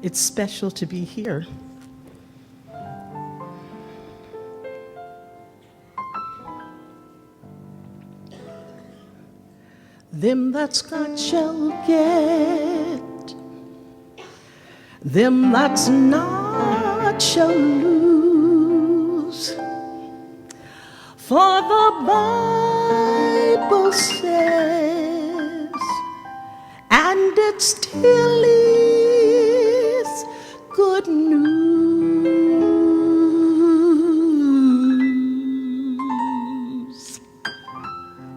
It's special to be here. Them that's got shall get, them that's not shall lose. For the Bible says, and it still is good news.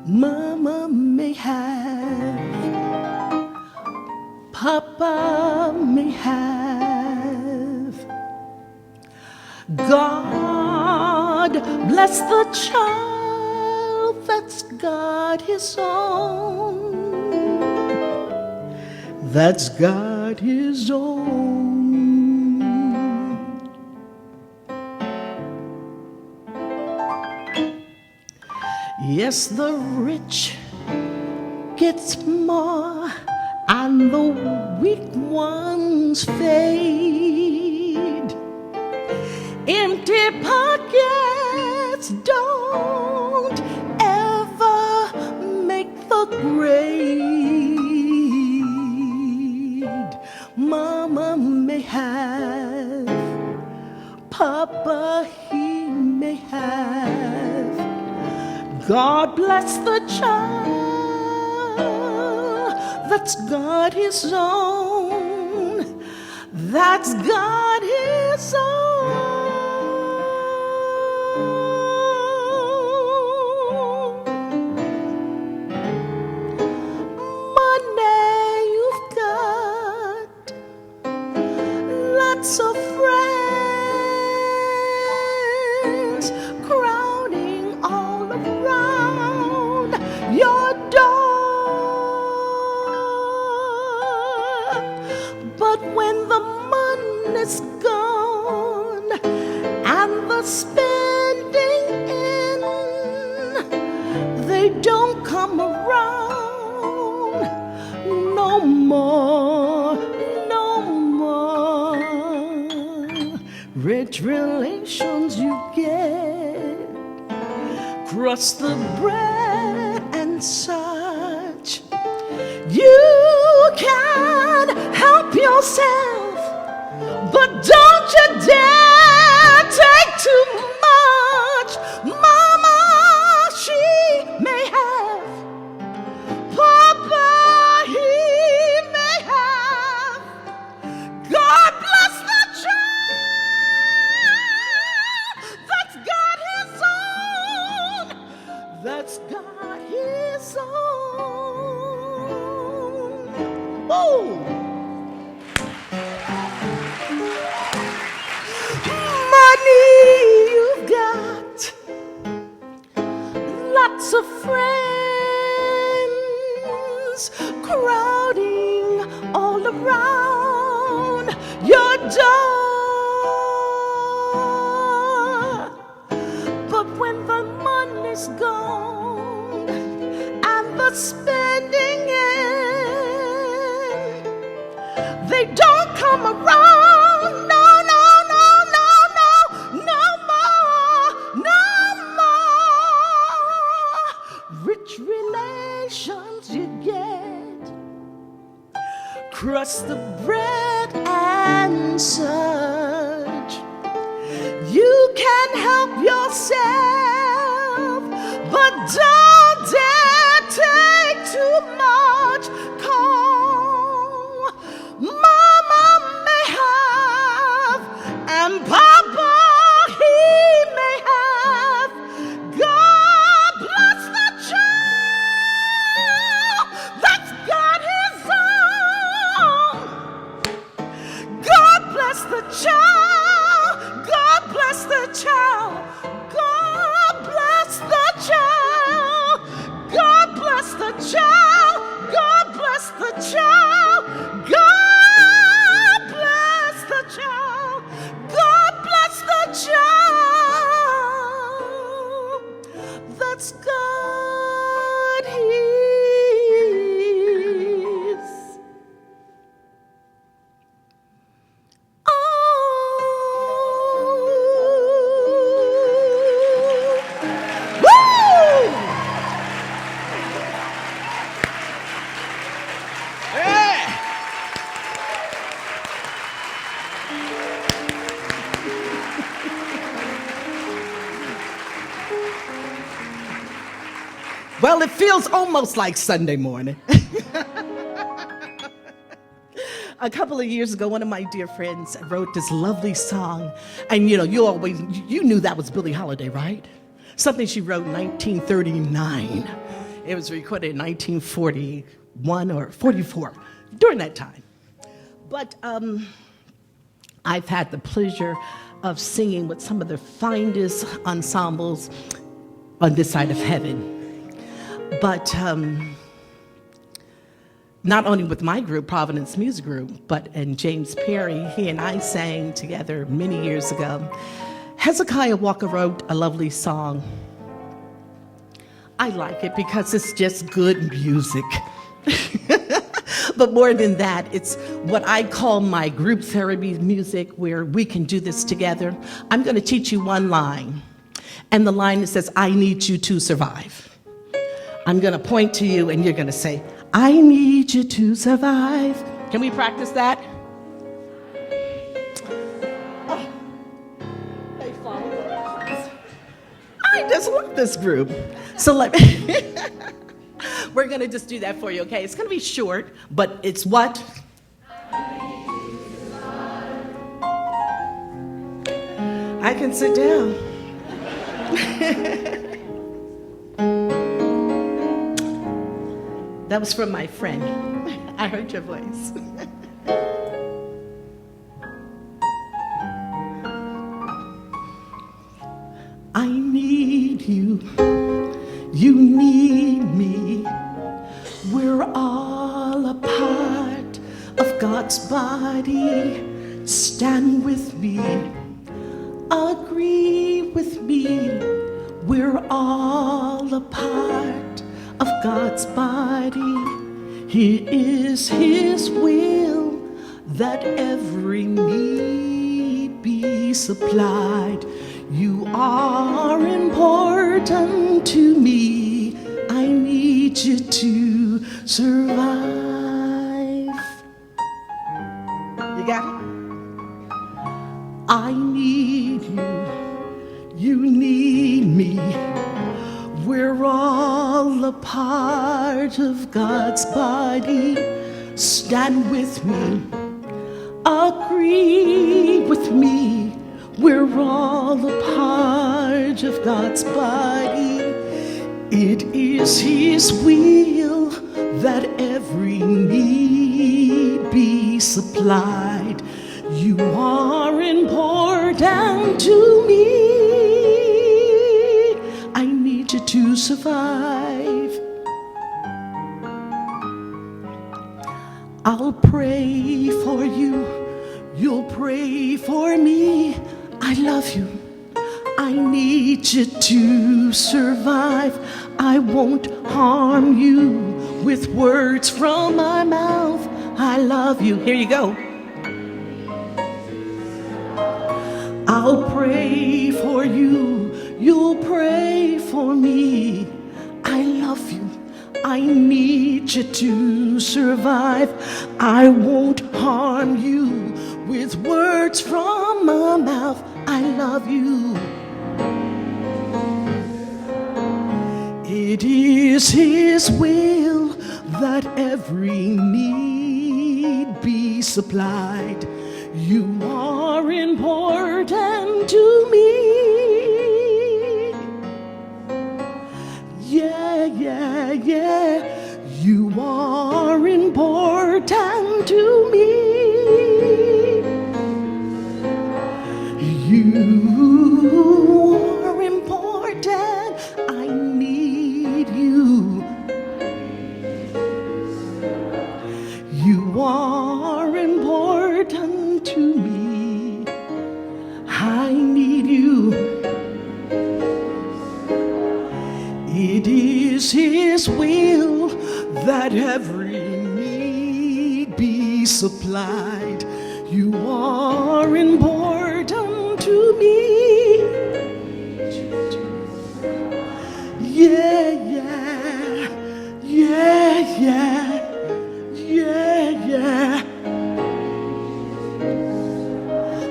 Mama may have, Papa may have. God bless the child that's got his own, that's got his own. Yes, the rich gets more and the weak ones fade. Empty pockets don't ever make the grade. Mama may have, Papa he may have. God bless the child that's got his own, that's got his own. Money you've got, lots of friends crowding all around your door. But when the money's gone and the spending in, they don't come around no more, no more. Rich relations you get, crust the bread and such. You can help yourself, but don't you dare take too much. Mama, she may have, Papa, he may have. God bless the child that's got his own, that's got his own. Ooh. Money you've got, lots of friends crowding all around your door. But when the money's gone and the spending in, they don't come around. No, no, no, no, no, no more, no more. Rich relations you get, crust the bread and such. You can help yourself, but don't dare take too much. Call Mama may have, and Papa he may have. God bless the child that's got his own. God bless the child. God bless the child. God Well, it feels almost like Sunday morning. A couple of years ago, one of my dear friends wrote this lovely song. And you knew that was Billie Holiday, right? Something she wrote in 1939. It was recorded in 1941 or 44, during that time. But I've had the pleasure of singing with some of the finest ensembles on this side of heaven. But not only with my group, Providence Music Group, but and James Perry, he and I sang together many years ago. Hezekiah Walker wrote a lovely song. I like it because it's just good music. But more than that, it's what I call my group therapy music, where we can do this together. I'm going to teach you one line, and the line that says, I need you to survive. I'm going to point to you, and you're going to say, I need you to survive. Can we practice that? Oh. They follow us. I just love this group. So we're going to just do that for you, okay? It's going to be short, but it's what? I can sit down. That was from my friend. I heard your voice. I need you. You need me. We're all a part of God's body. Stand with me. Agree with me. We're all a part of God's body. It is His will that every need be supplied. You are important to me. I need you to survive. You got it? I need you. You need me. We're all a part of God's body. Stand with me. Agree with me. We're all a part of God's body. It is His will that every need be supplied. You are important to me. I need you to survive. I'll pray for you. You'll pray for me. I love you. I need you to survive. I won't harm you with words from my mouth. I love you. Here you go. I'll pray for you. You'll pray for me. I love you. I need you to survive. I won't harm you with words from my mouth. I love you. It is His will that every need be supplied. You are important to me. Yeah, yeah, yeah. You are important to me. You are important. I need you. You are important to me. I need you. It is His will that every need be supplied. You are important to me. Yeah, yeah, yeah, yeah, yeah, yeah.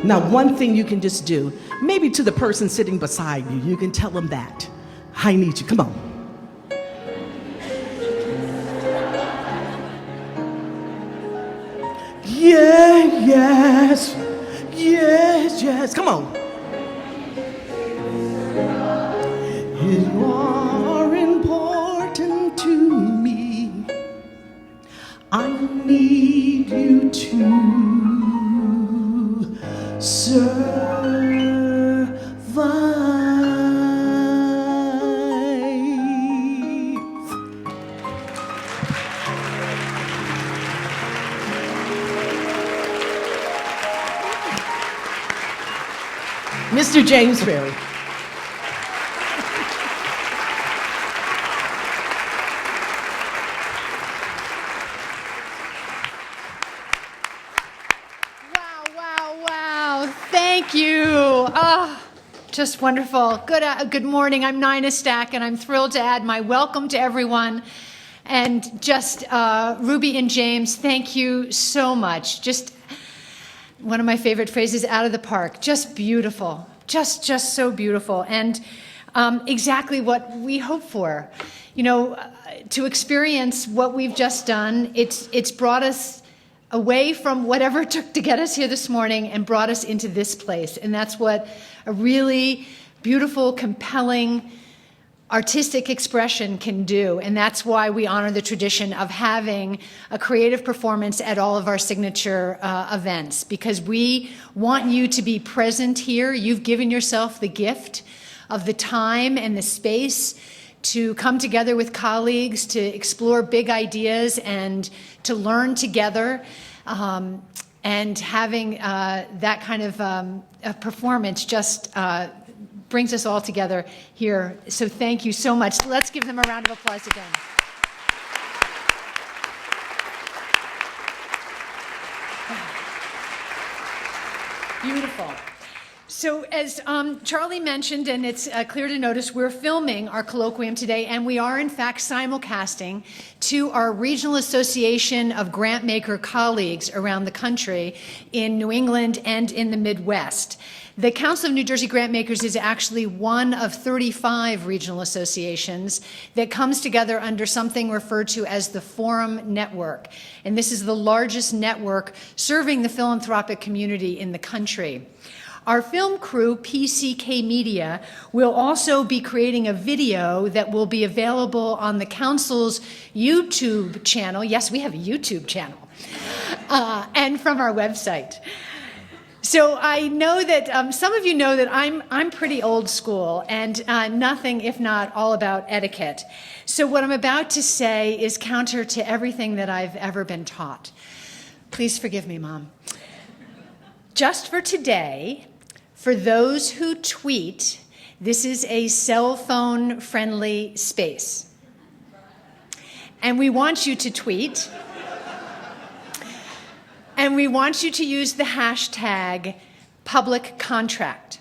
Now, one thing you can just do, maybe to the person sitting beside you, you can tell them that. I need you. Come on. yes, yes, yes. Come on. You are important to me. I need you to survive. Mr. James Ferry. Thank you. Just wonderful. Good morning. I'm Nina Stack, and I'm thrilled to add my welcome to everyone. And just Ruby and James, thank you so much. Just one of my favorite phrases, out of the park. Just beautiful. Just so beautiful. And exactly what we hope for. You know, to experience what we've just done, it's brought us away from whatever it took to get us here this morning and brought us into this place. And that's what a really beautiful, compelling, artistic expression can do. And that's why we honor the tradition of having a creative performance at all of our signature events, because we want you to be present here. You've given yourself the gift of the time and the space to come together with colleagues, to explore big ideas and to learn together. And having that kind of a performance just brings us all together here. So thank you so much. Let's give them a round of applause again. Beautiful. So as Charlie mentioned, and it's clear to notice, we're filming our colloquium today, and we are in fact simulcasting to our Regional Association of Grantmaker colleagues around the country in New England and in the Midwest. The Council of New Jersey Grantmakers is actually one of 35 regional associations that comes together under something referred to as the Forum Network. And this is the largest network serving the philanthropic community in the country. Our film crew, PCK Media, will also be creating a video that will be available on the Council's YouTube channel. Yes, we have a YouTube channel. And from our website. So I know that some of you know that I'm pretty old school and nothing if not all about etiquette. So what I'm about to say is counter to everything that I've ever been taught. Please forgive me, Mom. Just for today, for those who tweet, this is a cell phone friendly space. And we want you to tweet. And we want you to use the hashtag public contract,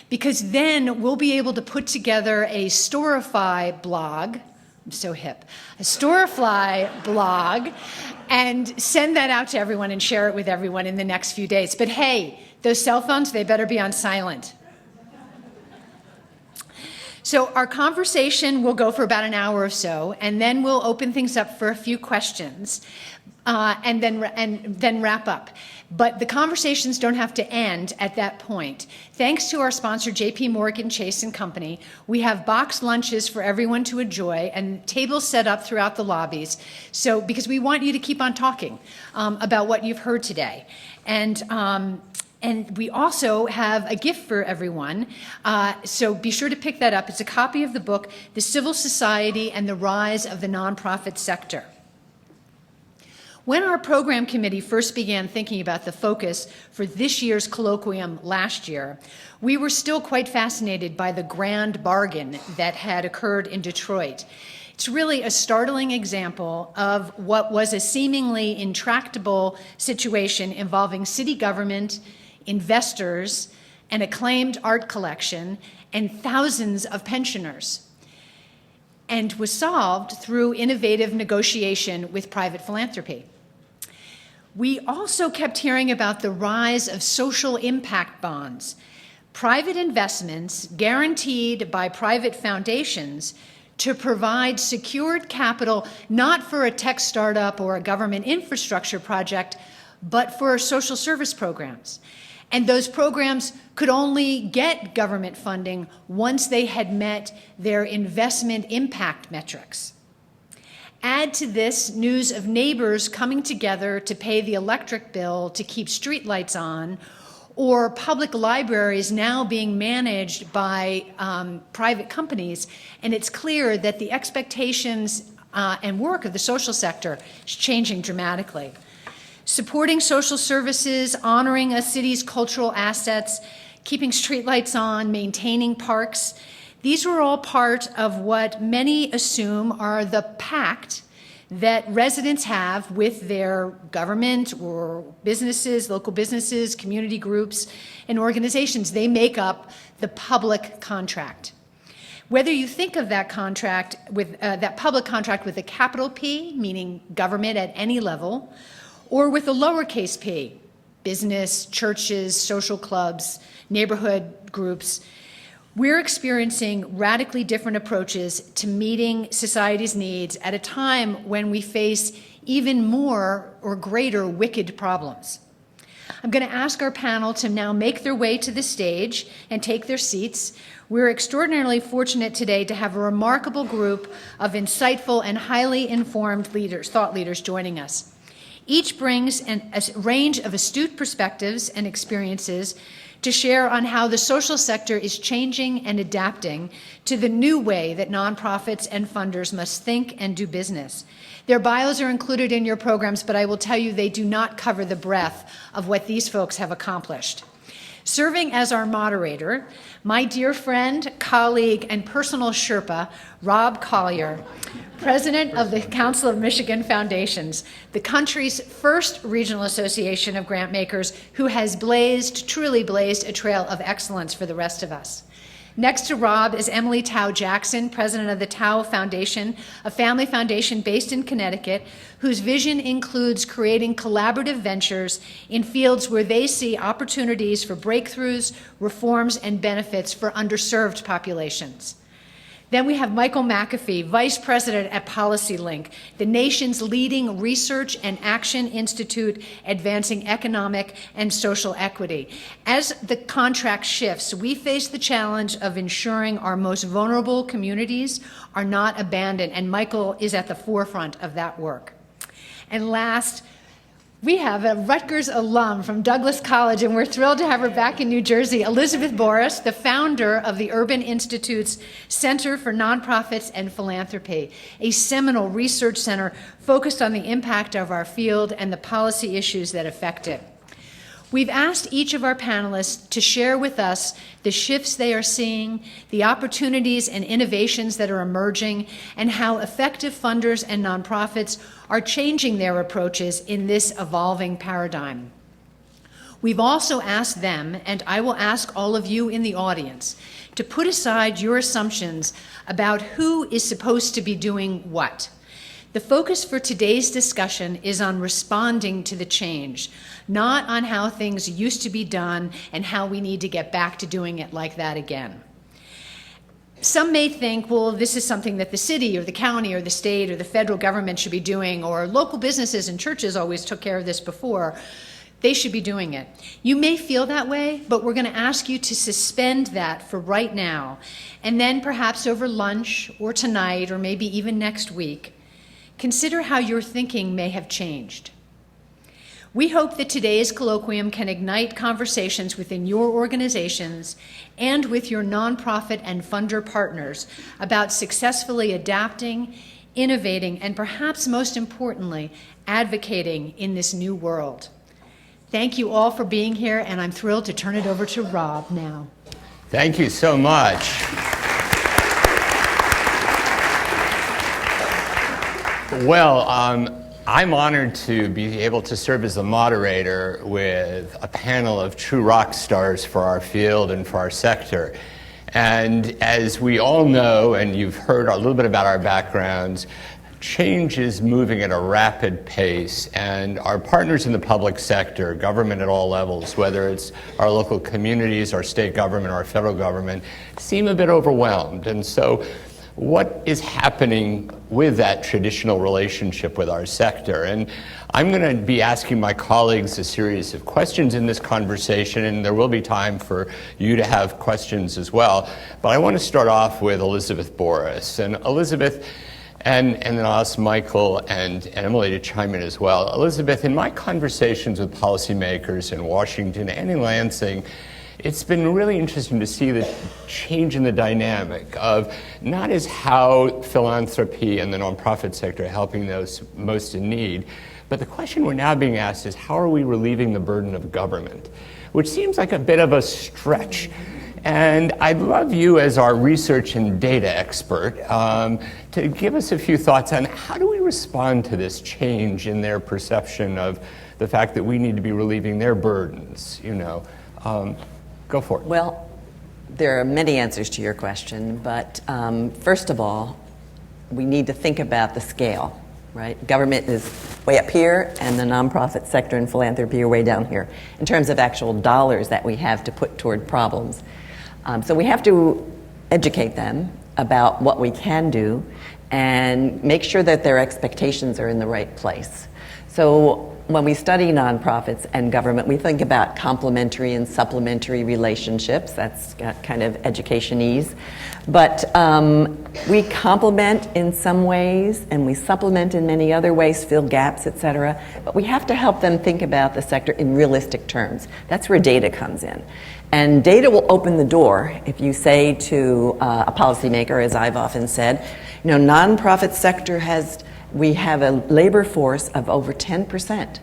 because then we'll be able to put together a Storify blog. I'm so hip. A Storify blog and send that out to everyone and share it with everyone in the next few days. But hey, those cell phones, they better be on silent. So our conversation will go for about an hour or so, and then we'll open things up for a few questions. And then wrap up. But the conversations don't have to end at that point. Thanks to our sponsor, J.P. Morgan Chase & Company, we have boxed lunches for everyone to enjoy and tables set up throughout the lobbies. So, because we want you to keep on talking about what you've heard today. And we also have a gift for everyone, so be sure to pick that up. It's a copy of the book, The Civil Society and the Rise of the Nonprofit Sector. When our program committee first began thinking about the focus for this year's colloquium last year, we were still quite fascinated by the grand bargain that had occurred in Detroit. It's really a startling example of what was a seemingly intractable situation involving city government, investors, an acclaimed art collection, and thousands of pensioners, and was solved through innovative negotiation with private philanthropy. We also kept hearing about the rise of social impact bonds, private investments guaranteed by private foundations to provide secured capital not for a tech startup or a government infrastructure project, but for social service programs. And those programs could only get government funding once they had met their investment impact metrics. Add to this news of neighbors coming together to pay the electric bill to keep streetlights on, or public libraries now being managed by private companies, and it's clear that the expectations and work of the social sector is changing dramatically. Supporting social services, honoring a city's cultural assets, keeping streetlights on, maintaining parks, these were all part of what many assume are the pact that residents have with their government or businesses, local businesses, community groups, and organizations. They make up the public contract. Whether you think of that contract with that public contract with a capital P, meaning government at any level, or with a lowercase p, business, churches, social clubs, neighborhood groups, we're experiencing radically different approaches to meeting society's needs at a time when we face even more or greater wicked problems. I'm going to ask our panel to now make their way to the stage and take their seats. We're extraordinarily fortunate today to have a remarkable group of insightful and highly informed leaders, thought leaders joining us. Each brings a range of astute perspectives and experiences to share on how the social sector is changing and adapting to the new way that nonprofits and funders must think and do business. Their bios are included in your programs, but I will tell you they do not cover the breadth of what these folks have accomplished. Serving as our moderator, my dear friend, colleague, and personal Sherpa, Rob Collier, president of the Council of Michigan Foundations, the country's first regional association of grantmakers who has truly blazed a trail of excellence for the rest of us. Next to Rob is Emily Tao Jackson, president of the Tao Foundation, a family foundation based in Connecticut, whose vision includes creating collaborative ventures in fields where they see opportunities for breakthroughs, reforms, and benefits for underserved populations. Then we have Michael McAfee, Vice President at PolicyLink, the nation's leading research and action institute advancing economic and social equity. As the contract shifts, we face the challenge of ensuring our most vulnerable communities are not abandoned, and Michael is at the forefront of that work. And last, we have a Rutgers alum from Douglas College, and we're thrilled to have her back in New Jersey, Elizabeth Boris, the founder of the Urban Institute's Center for Nonprofits and Philanthropy, a seminal research center focused on the impact of our field and the policy issues that affect it. We've asked each of our panelists to share with us the shifts they are seeing, the opportunities and innovations that are emerging, and how effective funders and nonprofits are changing their approaches in this evolving paradigm. We've also asked them, and I will ask all of you in the audience, to put aside your assumptions about who is supposed to be doing what. The focus for today's discussion is on responding to the change, not on how things used to be done and how we need to get back to doing it like that again. Some may think, well, this is something that the city or the county or the state or the federal government should be doing, or local businesses and churches always took care of this before. They should be doing it. You may feel that way, but we're going to ask you to suspend that for right now, and then perhaps over lunch or tonight or maybe even next week, consider how your thinking may have changed. We hope that today's colloquium can ignite conversations within your organizations and with your nonprofit and funder partners about successfully adapting, innovating, and perhaps most importantly, advocating in this new world. Thank you all for being here, and I'm thrilled to turn it over to Rob now. Thank you so much. Well, I'm honored to be able to serve as the moderator with a panel of true rock stars for our field and for our sector. And as we all know, and you've heard a little bit about our backgrounds, change is moving at a rapid pace, and our partners in the public sector, government at all levels, whether it's our local communities, our state government, our federal government, seem a bit overwhelmed. And so what is happening with that traditional relationship with our sector. And I'm going to be asking my colleagues a series of questions in this conversation, and there will be time for you to have questions as well. But I want to start off with Elizabeth Boris. And Elizabeth, and then I'll ask Michael and Emily to chime in as well. Elizabeth, in my conversations with policymakers in Washington and in Lansing, it's been really interesting to see the change in the dynamic of not as how philanthropy and the nonprofit sector are helping those most in need, but the question we're now being asked is how are we relieving the burden of government, which seems like a bit of a stretch. And I'd love you as our research and data expert to give us a few thoughts on how do we respond to this change in their perception of the fact that we need to be relieving their burdens, Go for it. Well, there are many answers to your question, but first of all, we need to think about the scale, right? Government is way up here, and the nonprofit sector and philanthropy are way down here in terms of actual dollars that we have to put toward problems. So we have to educate them about what we can do and make sure that their expectations are in the right place. So when we study nonprofits and government, we think about complementary and supplementary relationships. That's kind of educationese. But we complement in some ways, and we supplement in many other ways, fill gaps, et cetera. But we have to help them think about the sector in realistic terms. That's where data comes in. And data will open the door if you say to a policymaker, as I've often said, nonprofit sector we have a labor force of over 10%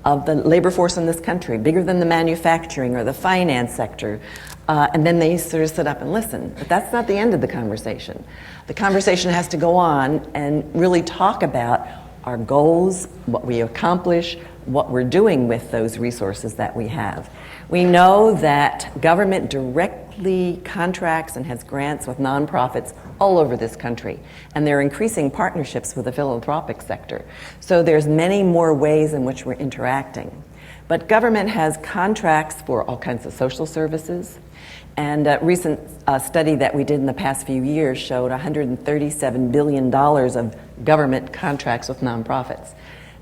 of the labor force in this country, bigger than the manufacturing or the finance sector. And then they sort of sit up and listen. But that's not the end of the conversation. The conversation has to go on and really talk about our goals, what we accomplish, what we're doing with those resources that we have. We know that government directly contracts and has grants with nonprofits all over this country, and they're increasing partnerships with the philanthropic sector. So there's many more ways in which we're interacting. But government has contracts for all kinds of social services, and a recent study that we did in the past few years showed $137 billion of government contracts with nonprofits.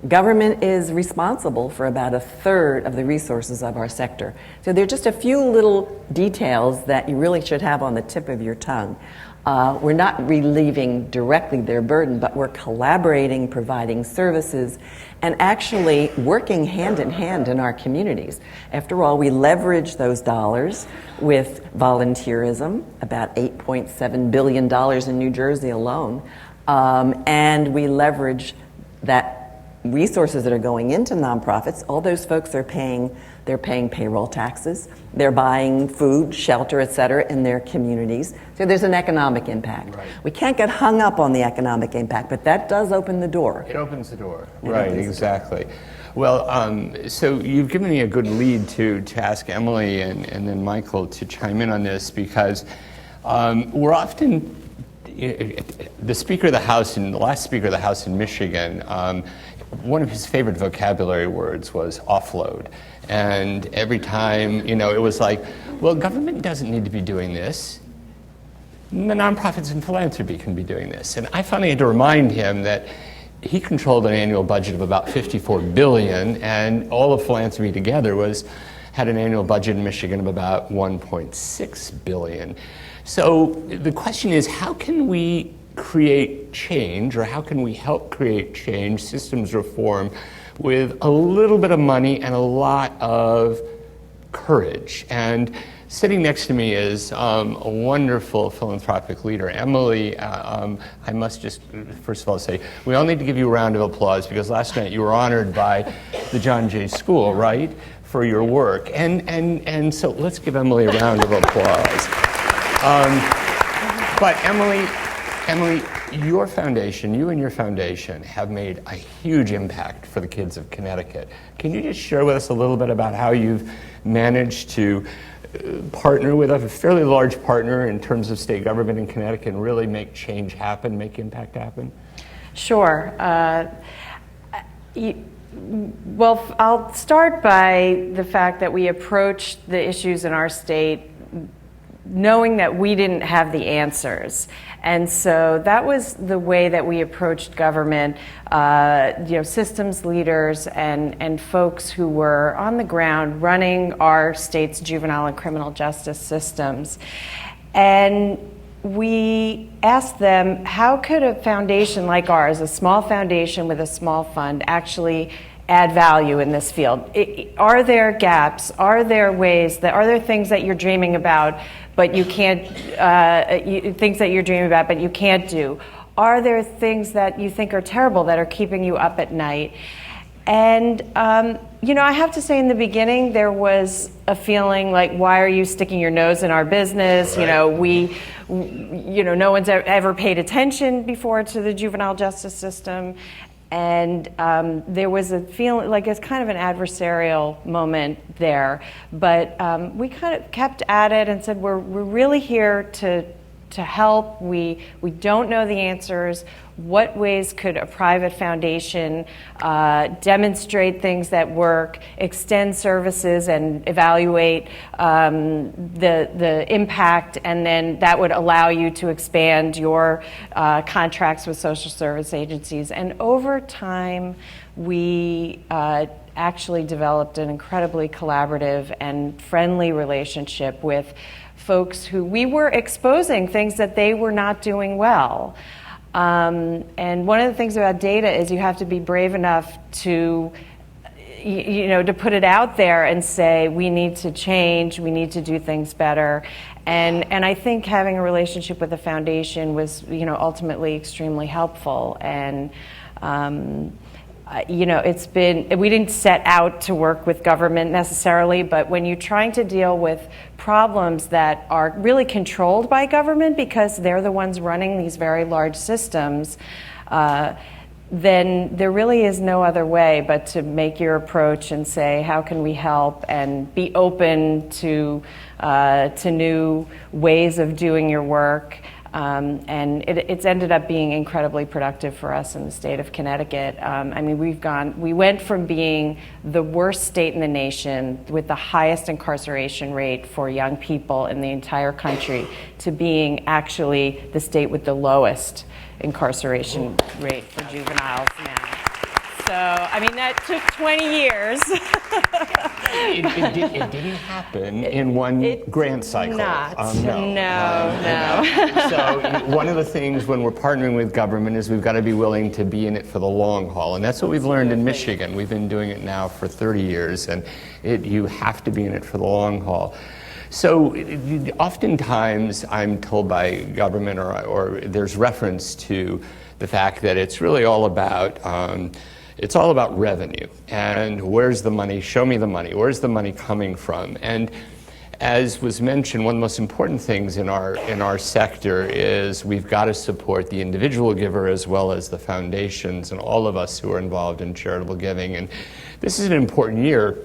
Government is responsible for about a third of the resources of our sector. So there are just a few little details that you really should have on the tip of your tongue. We're not relieving directly their burden, but we're collaborating, providing services, and actually working hand in hand in our communities. After all, we leverage those dollars with volunteerism, about $8.7 billion in New Jersey alone, and we leverage that resources that are going into nonprofits. All those folks are paying payroll taxes, they're buying food, shelter, et cetera, in their communities. So there's an economic impact. Right. We can't get hung up on the economic impact, but that does open the door. It opens the door, right, exactly. Well, so you've given me a good lead to ask Emily and then Michael to chime in on this, because we're often, the Speaker of the House, the last Speaker of the House in Michigan, one of his favorite vocabulary words was offload. And every time, it was like, well, government doesn't need to be doing this. The nonprofits and philanthropy can be doing this. And I finally had to remind him that he controlled an annual budget of about $54 billion, and all of philanthropy together had an annual budget in Michigan of about $1.6 billion. So the question is, how can we create change, or how can we help create change, systems reform, with a little bit of money and a lot of courage? And sitting next to me is a wonderful philanthropic leader, Emily. I must just first of all say, we all need to give you a round of applause, because last night you were honored by the John Jay School, right, for your work. And so let's give Emily a round of applause. But Emily, your foundation, you and your foundation have made a huge impact for the kids of Connecticut. Can you just share with us a little bit about how you've managed to partner with a fairly large partner in terms of state government in Connecticut and really make change happen, make impact happen? Sure. Well, I'll start by the fact that we approach the issues in our state knowing that we didn't have the answers. And so that was the way that we approached government, systems leaders and folks who were on the ground running our state's juvenile and criminal justice systems. And we asked them, how could a foundation like ours, a small foundation with a small fund, actually add value in this field? Are there gaps? Are there things that you're dreaming about, but you can't, things that you're dreaming about, but you can't do? Are there things that you think are terrible that are keeping you up at night? And, I have to say in the beginning, there was a feeling like, why are you sticking your nose in our business? Right. No one's ever paid attention before to the juvenile justice system. And there was a feeling like it's kind of an adversarial moment there. But we kind of kept at it and said, we're really here to help. We don't know the answers. What ways could a private foundation demonstrate things that work, extend services and evaluate the impact, and then that would allow you to expand your contracts with social service agencies. And over time, we actually developed an incredibly collaborative and friendly relationship with folks who we were exposing things that they were not doing well. And one of the things about data is you have to be brave enough to put it out there and say, we need to change, we need to do things better. And I think having a relationship with the foundation was, ultimately extremely helpful. And, we didn't set out to work with government necessarily, but when you're trying to deal with problems that are really controlled by government because they're the ones running these very large systems, then there really is no other way but to make your approach and say, how can we help, and be open to new ways of doing your work. And it's ended up being incredibly productive for us in the state of Connecticut. We went from being the worst state in the nation with the highest incarceration rate for young people in the entire country to being actually the state with the lowest incarceration rate for juveniles now. So, that took 20 years. It didn't happen in one grant cycle. No. So one of the things when we're partnering with government is we've got to be willing to be in it for the long haul. And that's what we've learned in Michigan. We've been doing it now for 30 years, and you have to be in it for the long haul. So oftentimes I'm told by government or there's reference to the fact that it's really all about revenue, and where's the money? Show me the money. Where's the money coming from? And as was mentioned, one of the most important things in our sector is we've got to support the individual giver as well as the foundations and all of us who are involved in charitable giving. And this is an important year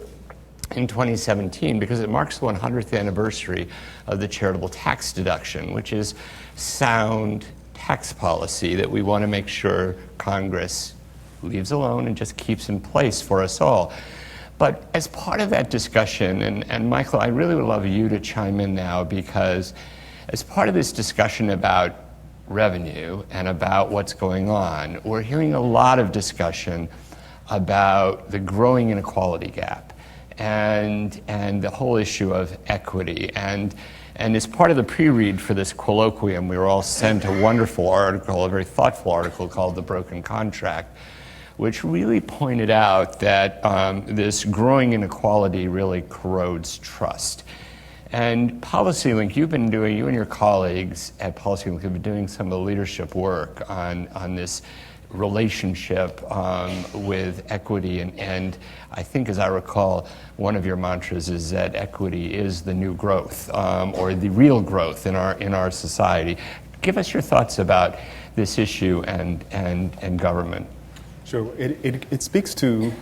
in 2017 because it marks the 100th anniversary of the charitable tax deduction, which is sound tax policy that we want to make sure Congress leaves alone and just keeps in place for us all. But as part of that discussion, and Michael, I really would love you to chime in now, because as part of this discussion about revenue and about what's going on, we're hearing a lot of discussion about the growing inequality gap and the whole issue of equity. And as part of the pre-read for this colloquium, we were all sent a wonderful article, a very thoughtful article called The Broken Contract, which really pointed out that this growing inequality really corrodes trust. And PolicyLink, you and your colleagues at PolicyLink have been doing some of the leadership work on this relationship with equity, and I think, as I recall, one of your mantras is that equity is the new growth, or the real growth in our society. Give us your thoughts about this issue and government. Sure. It speaks to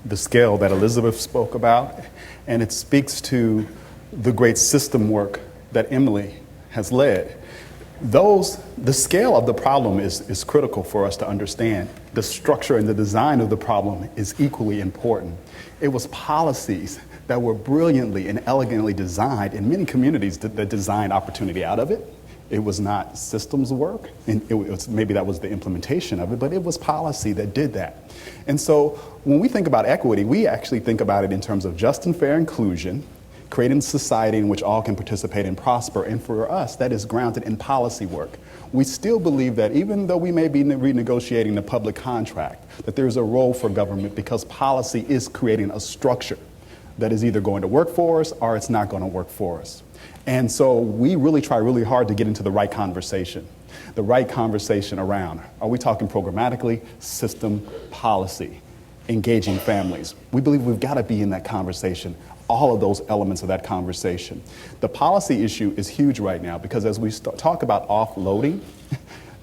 the scale that Elizabeth spoke about, and it speaks to the great system work that Emily has led. The scale of the problem is critical for us to understand. The structure and the design of the problem is equally important. It was policies that were brilliantly and elegantly designed in many communities that designed opportunity out of it. It was not systems work, and maybe that was the implementation of it, but it was policy that did that. And so when we think about equity, we actually think about it in terms of just and fair inclusion, creating a society in which all can participate and prosper. And for us, that is grounded in policy work. We still believe that even though we may be renegotiating the public contract, that there's a role for government because policy is creating a structure that is either going to work for us or it's not going to work for us. And so we really try really hard to get into the right conversation around, are we talking programmatically, system, policy, engaging families? We believe we've got to be in that conversation, all of those elements of that conversation. The policy issue is huge right now because as we talk about offloading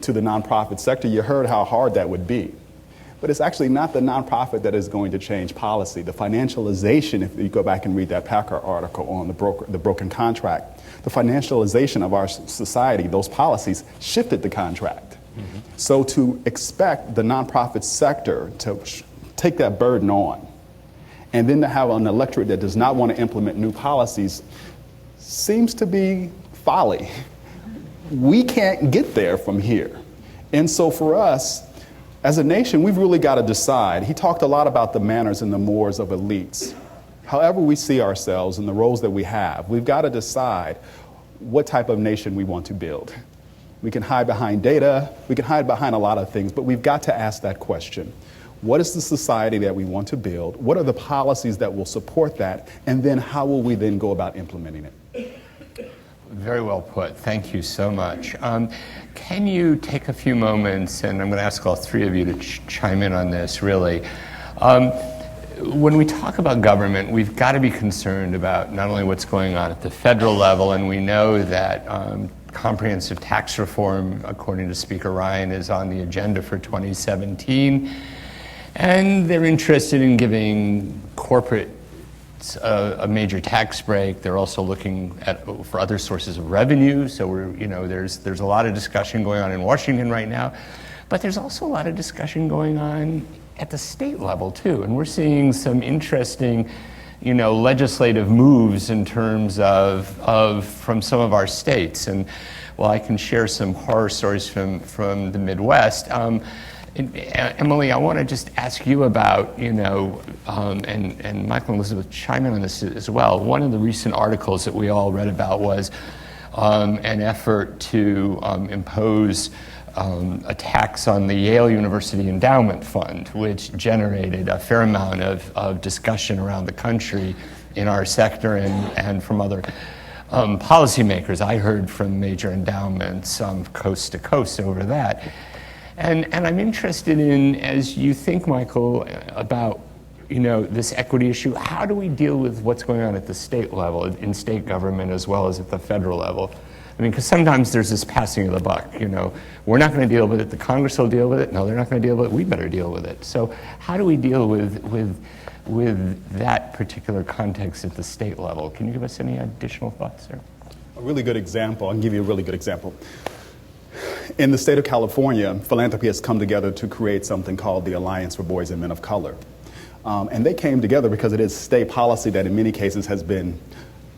to the nonprofit sector, you heard how hard that would be. But it's actually not the nonprofit that is going to change policy. The financialization, if you go back and read that Packer article on the broken contract, the financialization of our society, those policies shifted the contract. Mm-hmm. So to expect the nonprofit sector to take that burden on and then to have an electorate that does not want to implement new policies seems to be folly. We can't get there from here. And so for us, as a nation, we've really got to decide. He talked a lot about the manners and the mores of elites. However we see ourselves and the roles that we have, we've got to decide what type of nation we want to build. We can hide behind data, we can hide behind a lot of things, but we've got to ask that question. What is the society that we want to build? What are the policies that will support that? And then how will we then go about implementing it? Very well put. Thank you so much. Can you take a few moments, and I'm going to ask all three of you to chime in on this, really. When we talk about government, we've got to be concerned about not only what's going on at the federal level, and we know that comprehensive tax reform, according to Speaker Ryan, is on the agenda for 2017. And they're interested in giving corporate a major tax break. They're also looking for other sources of revenue. So there's a lot of discussion going on in Washington right now, but there's also a lot of discussion going on at the state level too. And we're seeing some interesting, legislative moves in terms of from some of our states. And while I can share some horror stories from the Midwest, Emily, I want to just ask you about, and Michael and Elizabeth chime in on this as well. One of the recent articles that we all read about was an effort to impose a tax on the Yale University Endowment Fund, which generated a fair amount of discussion around the country in our sector and from other policymakers. I heard from major endowments coast to coast over that. And I'm interested in, as you think, Michael, about this equity issue, how do we deal with what's going on at the state level, in state government as well as at the federal level? I mean, because sometimes there's this passing of the buck, we're not going to deal with it, the Congress will deal with it, no, they're not going to deal with it, we better deal with it. So how do we deal with that particular context at the state level? Can you give us any additional thoughts there? A really good example, I'll give you a really good example. In the state of California, philanthropy has come together to create something called the Alliance for Boys and Men of Color. And they came together because it is state policy that in many cases has been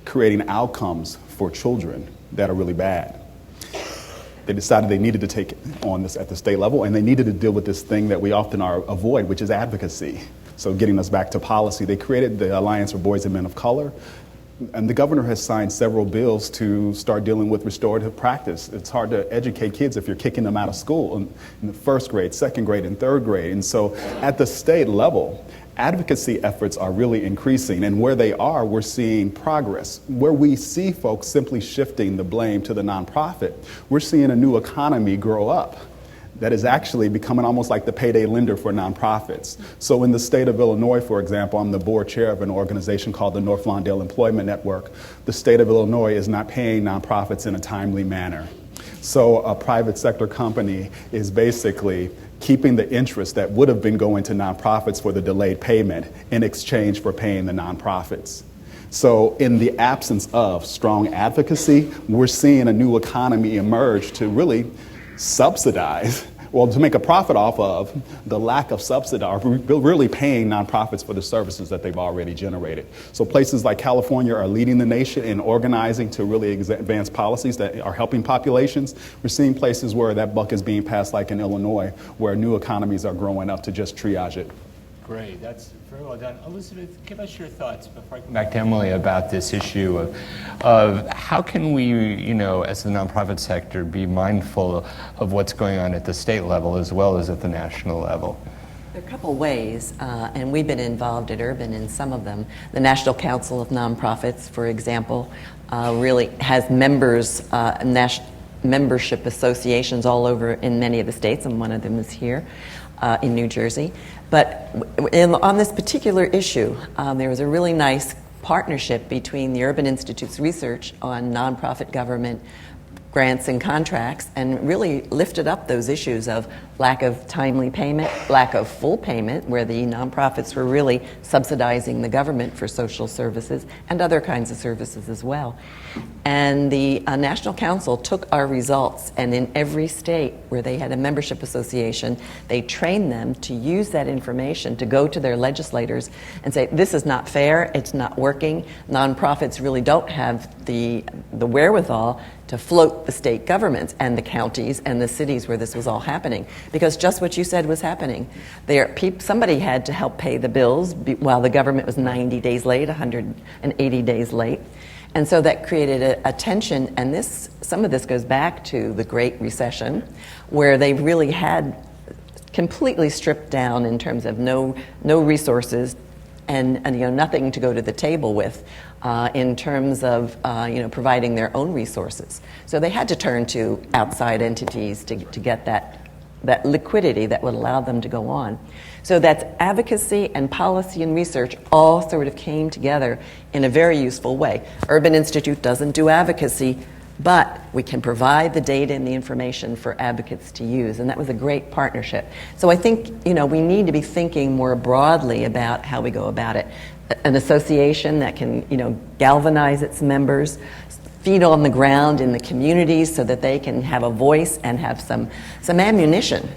creating outcomes for children that are really bad. They decided they needed to take on this at the state level, and they needed to deal with this thing that we often avoid, which is advocacy. So getting us back to policy, they created the Alliance for Boys and Men of Color. And the governor has signed several bills to start dealing with restorative practice. It's hard to educate kids if you're kicking them out of school in the first grade, second grade, and third grade. And so at the state level, advocacy efforts are really increasing. And where they are, we're seeing progress. Where we see folks simply shifting the blame to the nonprofit, we're seeing a new economy grow up that is actually becoming almost like the payday lender for nonprofits. So in the state of Illinois, for example, I'm the board chair of an organization called the North Lawndale Employment Network. The state of Illinois is not paying nonprofits in a timely manner. So a private sector company is basically keeping the interest that would have been going to nonprofits for the delayed payment in exchange for paying the nonprofits. So in the absence of strong advocacy, we're seeing a new economy emerge to really subsidize, well, to make a profit off of the lack of subsidy, or really paying nonprofits for the services that they've already generated. So places like California are leading the nation in organizing to really advance policies that are helping populations. We're seeing places where that buck is being passed, like in Illinois, where new economies are growing up to just triage it. Great, that's very well done. Elizabeth, give us your thoughts before I come back to Emily about this issue of how can we, as the nonprofit sector, be mindful of what's going on at the state level as well as at the national level? There are a couple ways, and we've been involved at Urban in some of them. The National Council of Nonprofits, for example, really has members, membership associations all over in many of the states, and one of them is here in New Jersey. But on this particular issue, there was a really nice partnership between the Urban Institute's research on nonprofit government grants and contracts, and really lifted up those issues of lack of timely payment, lack of full payment, where the nonprofits were really subsidizing the government for social services and other kinds of services as well. And the National Council took our results, and in every state where they had a membership association, they trained them to use that information to go to their legislators and say, this is not fair, it's not working, nonprofits really don't have the wherewithal to float the state governments and the counties and the cities where this was all happening. Because just what you said was happening. Somebody had to help pay the bills while the government was 90 days late, 180 days late. And so that created a tension, and some of this goes back to the Great Recession, where they really had completely stripped down in terms of no resources and nothing to go to the table with in terms of providing their own resources. So they had to turn to outside entities to get that liquidity that would allow them to go on. So that's advocacy and policy and research all sort of came together in a very useful way. Urban Institute doesn't do advocacy, but we can provide the data and the information for advocates to use, and that was a great partnership. So I think we need to be thinking more broadly about how we go about it. An association that can galvanize its members, feet on the ground in the communities so that they can have a voice and have some ammunition,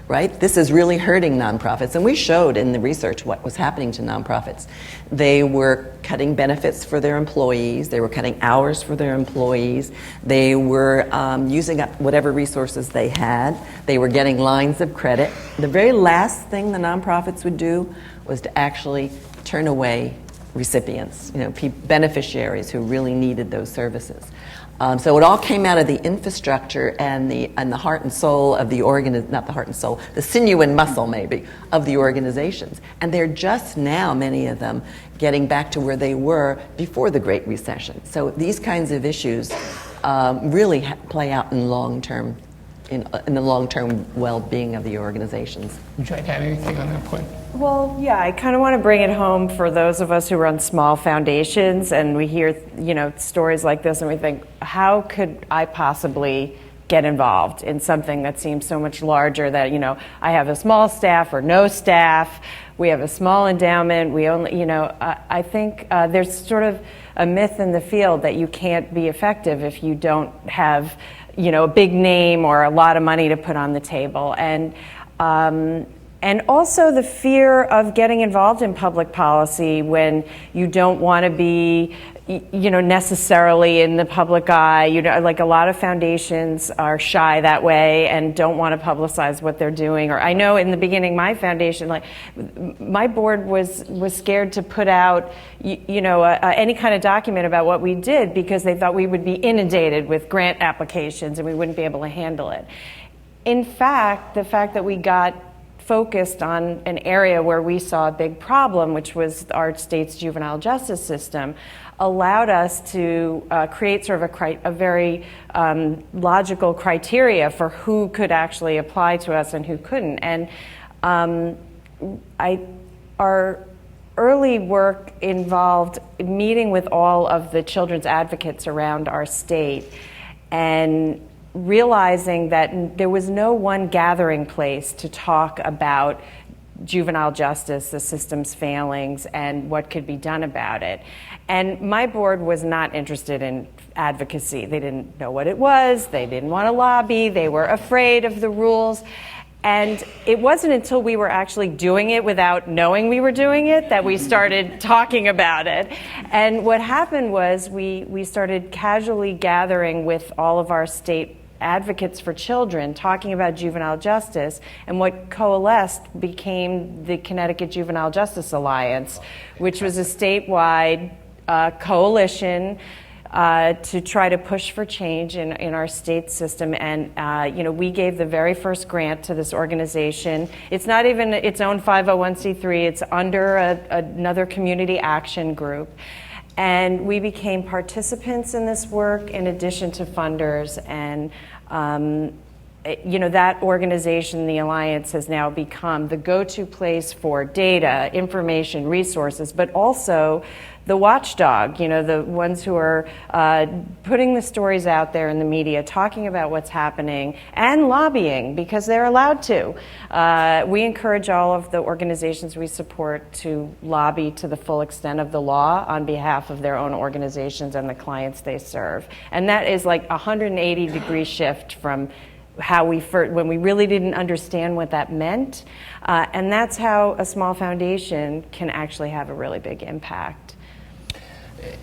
right? This is really hurting nonprofits, and we showed in the research what was happening to nonprofits. They were cutting benefits for their employees, they were cutting hours for their employees, they were using up whatever resources they had, they were getting lines of credit. The very last thing the nonprofits would do was to actually turn away recipients, beneficiaries who really needed those services. So it all came out of the infrastructure and the heart and soul of the not the heart and soul, the sinew and muscle maybe of the organizations. And they're just now, many of them, getting back to where they were before the Great Recession. So these kinds of issues really play out in long-term, in the long-term well-being of the organizations. Would you like to add anything on that point? Well, yeah, I kind of want to bring it home for those of us who run small foundations, and we hear, stories like this, and we think, how could I possibly get involved in something that seems so much larger? That I have a small staff or no staff. We have a small endowment. We only, I think there's sort of a myth in the field that you can't be effective if you don't have, a big name or a lot of money to put on the table, and also the fear of getting involved in public policy when you don't want to be, necessarily in the public eye. Like a lot of foundations are shy that way and don't want to publicize what they're doing. Or I know in the beginning, my foundation, my board was scared to put out, any kind of document about what we did because they thought we would be inundated with grant applications and we wouldn't be able to handle it. In fact, the fact that we got focused on an area where we saw a big problem, which was our state's juvenile justice system, allowed us to create sort of a very logical criteria for who could actually apply to us and who couldn't. And our early work involved meeting with all of the children's advocates around our state and realizing that there was no one gathering place to talk about juvenile justice, the system's failings, and what could be done about it. And my board was not interested in advocacy. They didn't know what it was. They didn't want to lobby. They were afraid of the rules. And it wasn't until we were actually doing it without knowing we were doing it that we started talking about it. And what happened was we started casually gathering with all of our state advocates for children, talking about juvenile justice, and what coalesced became the Connecticut Juvenile Justice Alliance, which was a statewide coalition to try to push for change in our state system. And we gave the very first grant to this organization. It's not even its own 501c3. It's under another community action group. And we became participants in this work in addition to funders. And that organization, the Alliance, has now become the go-to place for data, information, resources, but also the watchdog, the ones who are putting the stories out there in the media, talking about what's happening, and lobbying, because they're allowed to. We encourage all of the organizations we support to lobby to the full extent of the law on behalf of their own organizations and the clients they serve. And that is like a 180-degree shift from how when we really didn't understand what that meant. And that's how a small foundation can actually have a really big impact.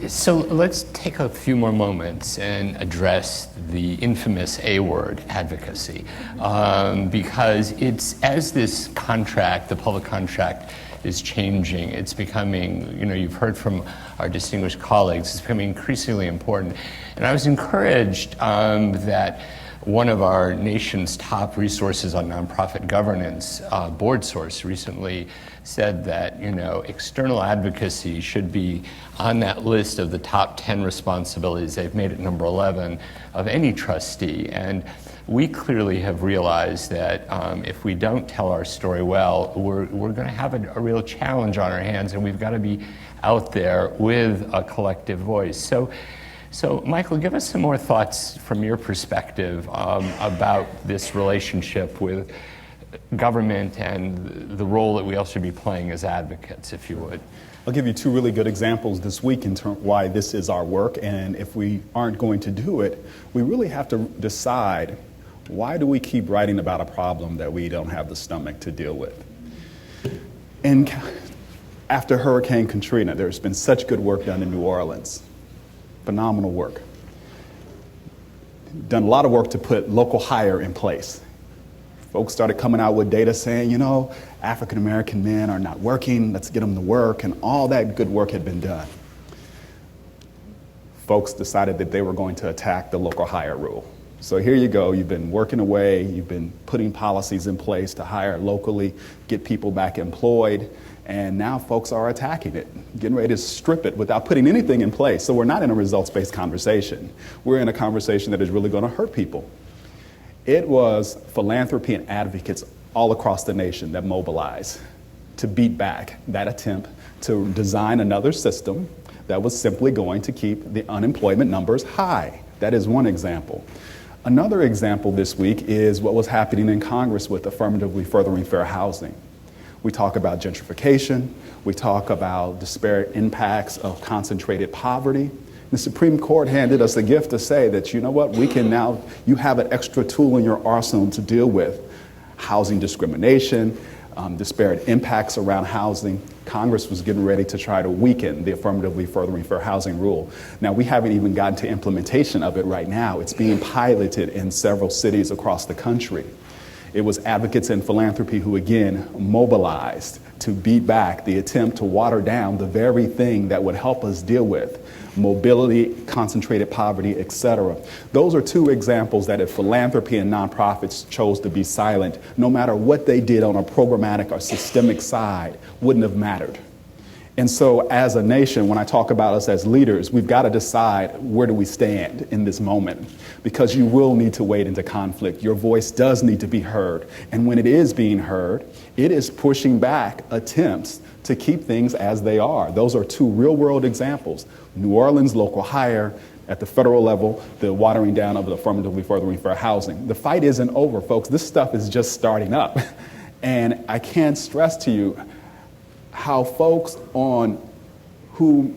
So let's take a few more moments and address the infamous A word, advocacy, because it's, as this contract, the public contract, is changing, it's becoming, you've heard from our distinguished colleagues, it's becoming increasingly important. And I was encouraged that one of our nation's top resources on nonprofit governance, BoardSource, recently said that external advocacy should be on that list of the top 10 responsibilities. They've made it number 11 of any trustee. And we clearly have realized that if we don't tell our story well, we're going to have a real challenge on our hands, and we've got to be out there with a collective voice. So, Michael, give us some more thoughts from your perspective about this relationship with government and the role that we all should be playing as advocates, if you would. I'll give you two really good examples this week in terms why this is our work, and if we aren't going to do it, we really have to decide, why do we keep writing about a problem that we don't have the stomach to deal with? And after Hurricane Katrina, there's been such good work done in New Orleans. Phenomenal work. Done a lot of work to put local hire in place. Folks started coming out with data saying, African American men are not working, let's get them to work, and all that good work had been done. Folks decided that they were going to attack the local hire rule. So here you go, you've been working away, you've been putting policies in place to hire locally, get people back employed, and now folks are attacking it, getting ready to strip it without putting anything in place. So we're not in a results-based conversation. We're in a conversation that is really going to hurt people. It was philanthropy and advocates all across the nation that mobilized to beat back that attempt to design another system that was simply going to keep the unemployment numbers high. That is one example. Another example this week is what was happening in Congress with affirmatively furthering fair housing. We talk about gentrification, we talk about disparate impacts of concentrated poverty. The Supreme Court handed us a gift to say that, we can now, you have an extra tool in your arsenal to deal with housing discrimination, disparate impacts around housing. Congress was getting ready to try to weaken the affirmatively furthering fair housing rule. Now, we haven't even gotten to implementation of it right now. It's being piloted in several cities across the country. It was advocates in philanthropy who, again, mobilized to beat back the attempt to water down the very thing that would help us deal with mobility, concentrated poverty, etc. Those are two examples that if philanthropy and nonprofits chose to be silent, no matter what they did on a programmatic or systemic side, wouldn't have mattered. And so as a nation, when I talk about us as leaders, we've got to decide, where do we stand in this moment? Because you will need to wade into conflict. Your voice does need to be heard. And when it is being heard, it is pushing back attempts to keep things as they are. Those are two real-world examples. New Orleans, local hire. At the federal level, the watering down of the affirmatively furthering fair housing. The fight isn't over, folks. This stuff is just starting up. And I can't stress to you how folks who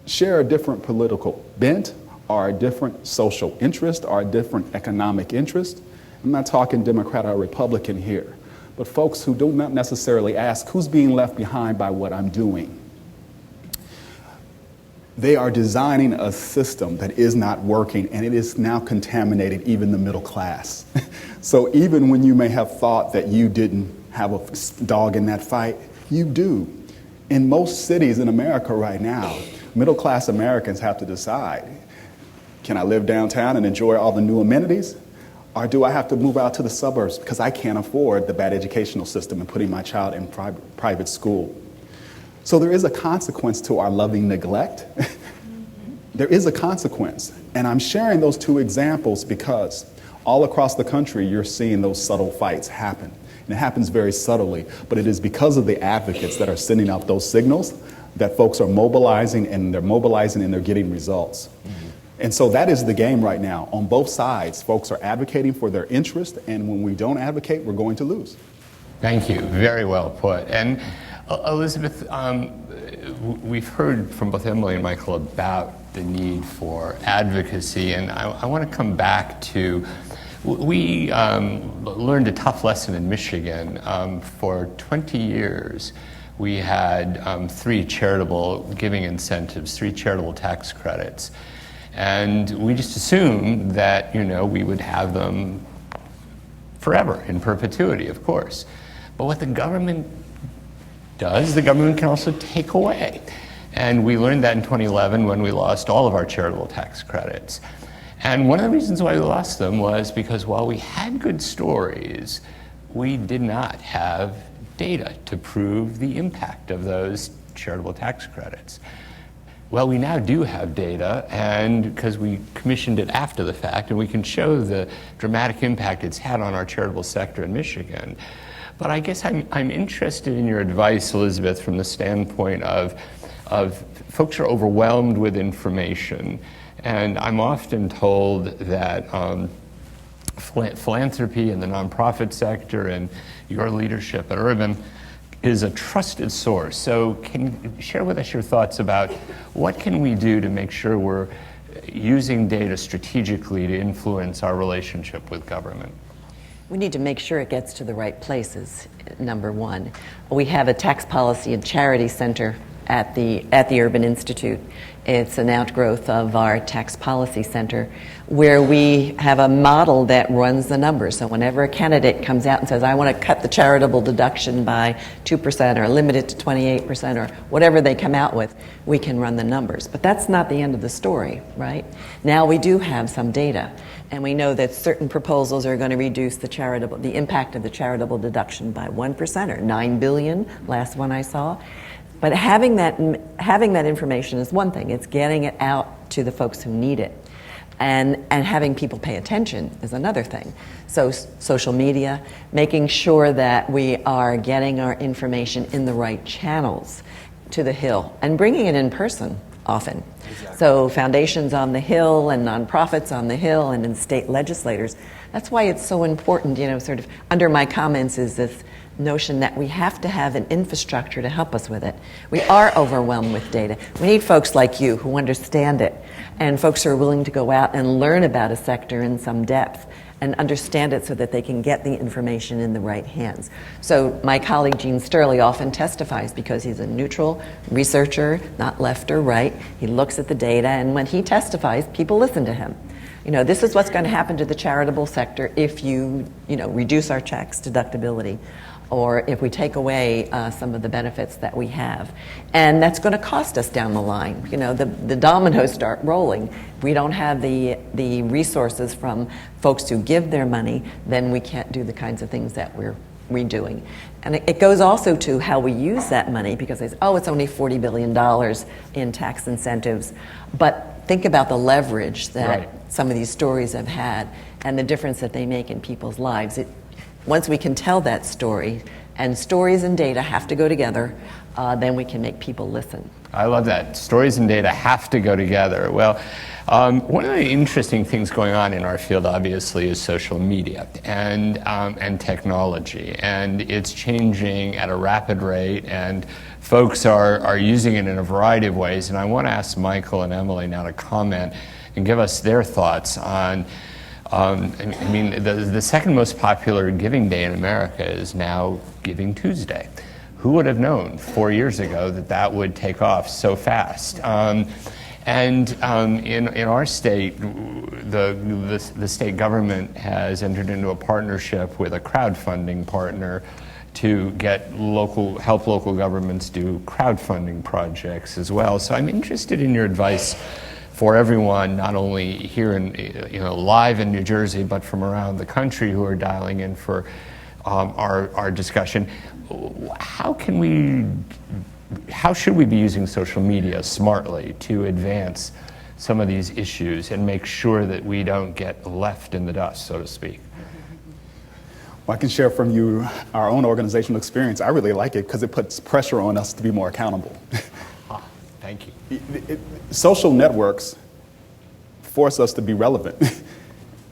share a different political bent, or a different social interest, or a different economic interest. I'm not talking Democrat or Republican here, but folks who do not necessarily ask who's being left behind by what I'm doing. They are designing a system that is not working, and it is now contaminated even the middle class. So even when you may have thought that you didn't have a dog in that fight, you do. In most cities in America right now, middle class Americans have to decide, can I live downtown and enjoy all the new amenities? Or do I have to move out to the suburbs because I can't afford the bad educational system and putting my child in private school? So there is a consequence to our loving neglect. There is a consequence. And I'm sharing those two examples because all across the country, you're seeing those subtle fights happen. And it happens very subtly, but it is because of the advocates that are sending out those signals that folks are mobilizing, and they're getting results. And so that is the game right now. On both sides, folks are advocating for their interest, and when we don't advocate, we're going to lose. Thank you. Very well put. And Elizabeth, we've heard from both Emily and Michael about the need for advocacy, and I want to come back to, we learned a tough lesson in Michigan. For 20 years, we had 3 charitable giving incentives, 3 charitable tax credits. And we just assumed that, we would have them forever, in perpetuity, of course. But what the government does, the government can also take away. And we learned that in 2011 when we lost all of our charitable tax credits. And one of the reasons why we lost them was because while we had good stories, we did not have data to prove the impact of those charitable tax credits. Well, we now do have data, and because we commissioned it after the fact, and we can show the dramatic impact it's had on our charitable sector in Michigan. But I guess I'm interested in your advice, Elizabeth, from the standpoint of folks are overwhelmed with information, and I'm often told that philanthropy and the nonprofit sector and your leadership at Urban is a trusted source. So can you share with us your thoughts about what can we do to make sure we're using data strategically to influence our relationship with government? We need to make sure it gets to the right places, number one. We have a tax policy and charity center at the Urban Institute. It's an outgrowth of our tax policy center where we have a model that runs the numbers. So whenever a candidate comes out and says, I want to cut the charitable deduction by 2% or limit it to 28% or whatever they come out with, we can run the numbers. But that's not the end of the story, right? Now we do have some data, and we know that certain proposals are going to reduce the impact of the charitable deduction by 1% or $9 billion, last one I saw. But having that information is one thing. It's getting it out to the folks who need it. And having people pay attention is another thing. So social media, making sure that we are getting our information in the right channels to the Hill and bringing it in person often. Exactly. So foundations on the Hill and nonprofits on the Hill and in state legislators. That's why it's so important, sort of under my comments is this notion that we have to have an infrastructure to help us with it. We are overwhelmed with data. We need folks like you who understand it, and folks who are willing to go out and learn about a sector in some depth and understand it so that they can get the information in the right hands. So my colleague Gene Sterling often testifies because he's a neutral researcher, not left or right. He looks at the data, and when he testifies, people listen to him. This is what's going to happen to the charitable sector if you reduce our checks deductibility, or if we take away some of the benefits that we have. And that's going to cost us down the line. The dominoes start rolling. If we don't have the resources from folks who give their money, then we can't do the kinds of things that we're redoing. And it goes also to how we use that money, because they say, it's only $40 billion in tax incentives. But think about the leverage that some of these stories have had and the difference that they make in people's lives. Once we can tell that story, and stories and data have to go together, then we can make people listen. I love that. Stories and data have to go together. Well, one of the interesting things going on in our field, obviously, is social media and technology. And it's changing at a rapid rate, and folks are using it in a variety of ways. And I want to ask Michael and Emily now to comment and give us their thoughts on, I mean, the second most popular giving day in America is now Giving Tuesday. Who would have known 4 years ago that that would take off so fast? In our state, the state government has entered into a partnership with a crowdfunding partner to help local governments do crowdfunding projects as well. So I'm interested in your advice for everyone, not only here live in New Jersey, but from around the country who are dialing in for our discussion. How should we be using social media smartly to advance some of these issues and make sure that we don't get left in the dust, so to speak? Well, I can share from you our own organizational experience. I really like it because it puts pressure on us to be more accountable. Thank you. Social networks force us to be relevant.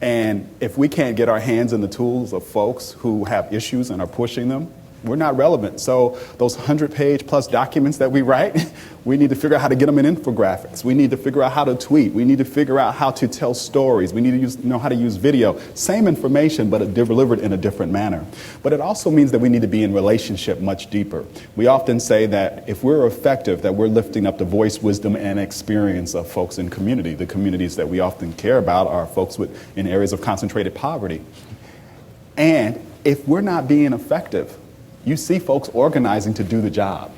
And if we can't get our hands in the tools of folks who have issues and are pushing them, we're not relevant. So those 100-page plus documents that we write, we need to figure out how to get them in infographics. We need to figure out how to tweet. We need to figure out how to tell stories. We need to know how to use video. Same information, but delivered in a different manner. But it also means that we need to be in relationship much deeper. We often say that if we're effective, that we're lifting up the voice, wisdom, and experience of folks in community. The communities that we often care about are folks in areas of concentrated poverty. And if we're not being effective, you see folks organizing to do the job,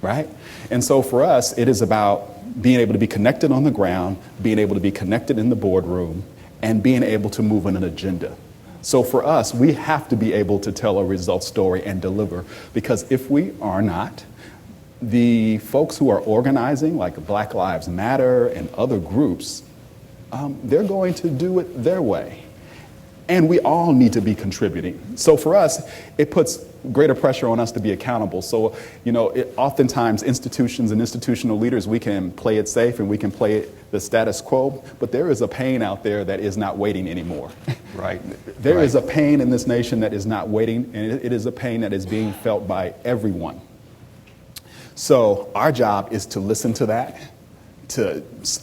right? And so for us, it is about being able to be connected on the ground, being able to be connected in the boardroom, and being able to move on an agenda. So for us, we have to be able to tell a result story and deliver, because if we are not, the folks who are organizing, like Black Lives Matter and other groups, they're going to do it their way. And we all need to be contributing. So for us, it puts greater pressure on us to be accountable. So, oftentimes institutions and institutional leaders, we can play it safe and we can play it the status quo, but there is a pain out there that is not waiting anymore. Right. There is a pain in this nation that is not waiting, and it is a pain that is being felt by everyone. So our job is to listen to that.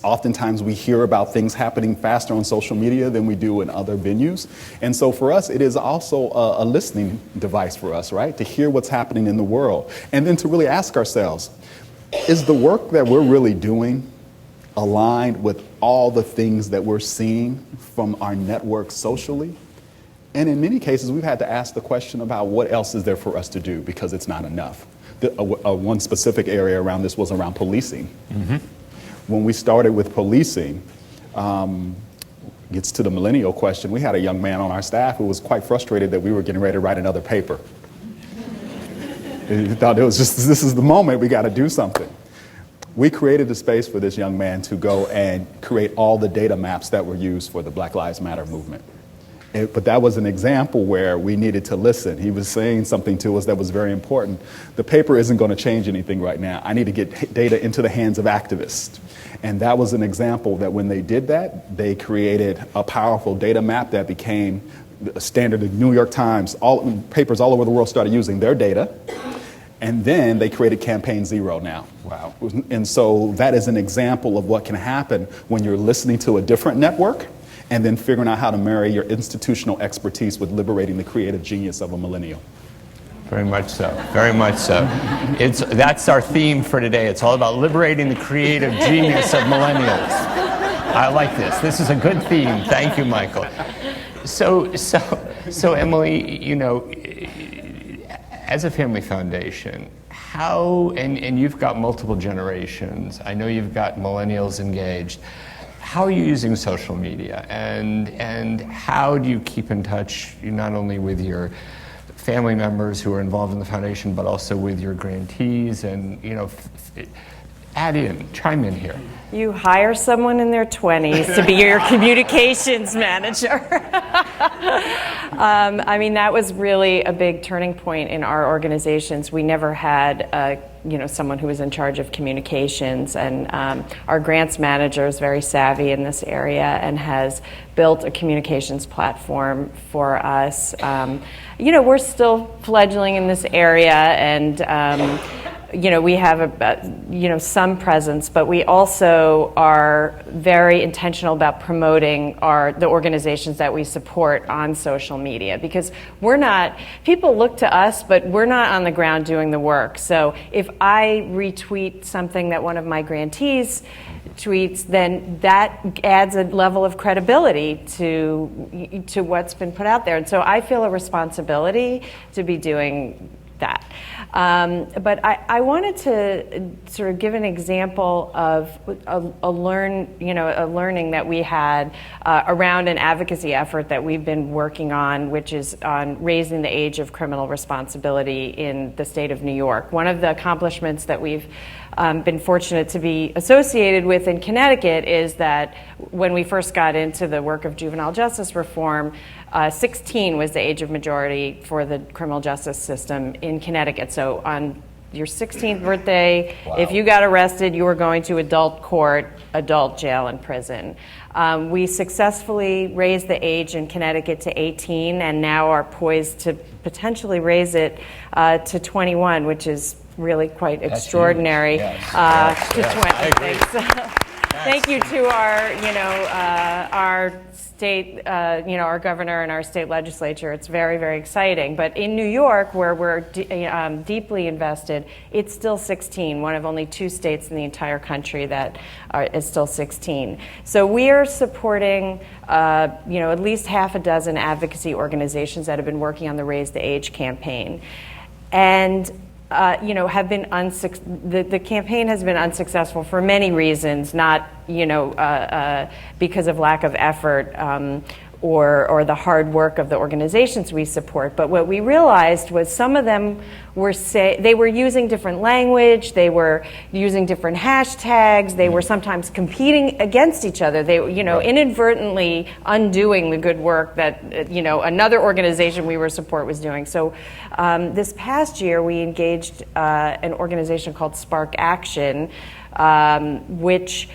Oftentimes we hear about things happening faster on social media than we do in other venues. And so for us, it is also a listening device for us, right? To hear what's happening in the world. And then to really ask ourselves, is the work that we're really doing aligned with all the things that we're seeing from our network socially? And in many cases, we've had to ask the question about what else is there for us to do, because it's not enough. One specific area around this was around policing. Mm-hmm. When we started with policing, gets to the millennial question, we had a young man on our staff who was quite frustrated that we were getting ready to write another paper. He thought it was just, this is the moment, we got to do something. We created a space for this young man to go and create all the data maps that were used for the Black Lives Matter movement. But that was an example where we needed to listen. He was saying something to us that was very important. The paper isn't going to change anything right now. I need to get data into the hands of activists. And that was an example that when they did that, they created a powerful data map that became a standard. The New York Times, papers all over the world started using their data. And then they created Campaign Zero now. Wow. And so that is an example of what can happen when you're listening to a different network and then figuring out how to marry your institutional expertise with liberating the creative genius of a millennial. Very much so, very much so. That's our theme for today. It's all about liberating the creative genius of millennials. I like this. This is a good theme. Thank you, Michael. So Emily, as a family foundation, how, and you've got multiple generations, I know you've got millennials engaged, how are you using social media, and how do you keep in touch not only with your family members who are involved in the foundation, but also with your grantees, and chime in here. You hire someone in their 20s to be your communications manager. That was really a big turning point in our organizations. We never had a someone who was in charge of communications, and our grants manager is very savvy in this area and has built a communications platform for us. We're still fledgling in this area, and we have some presence, but we also are very intentional about promoting the organizations that we support on social media, because people look to us, but we're not on the ground doing the work. So if I retweet something that one of my grantees tweets, then that adds a level of credibility to what's been put out there. And so I feel a responsibility to be doing that. But I wanted to sort of give an example of a learning that we had around an advocacy effort that we've been working on, which is on raising the age of criminal responsibility in the state of New York. One of the accomplishments that we've been fortunate to be associated with in Connecticut is that when we first got into the work of juvenile justice reform, 16 was the age of majority for the criminal justice system in Connecticut. So on your 16th birthday, if you got arrested, you were going to adult court, adult jail, and prison. We successfully raised the age in Connecticut to 18, and now are poised to potentially raise it to 21, which is really quite extraordinary. Yes. To 20. Thanks. Thank you to our state, our governor and our state legislature. It's very, very exciting. But in New York, where we're deeply invested, it's still 16, one of only 2 states in the entire country that is still 16. So we are supporting, at least half a dozen advocacy organizations that have been working on the Raise the Age campaign. And have been the campaign has been unsuccessful for many reasons, not because of lack of effort or the hard work of the organizations we support. But what we realized was some of them they were using different language, they were using different hashtags, they were sometimes competing against each other. They inadvertently undoing the good work that another organization we were support was doing. So this past year we engaged an organization called Spark Action, which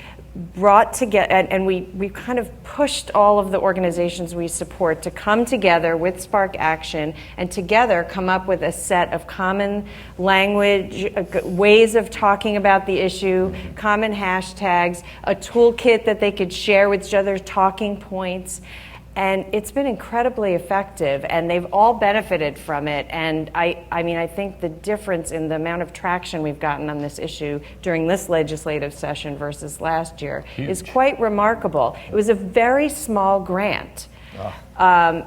brought together, and we kind of pushed all of the organizations we support to come together with Spark Action and together come up with a set of common language, ways of talking about the issue, common hashtags, a toolkit that they could share with each other, talking points. And it's been incredibly effective, and they've all benefited from it. And I think the difference in the amount of traction we've gotten on this issue during this legislative session versus last year is quite remarkable. It was a very small grant. In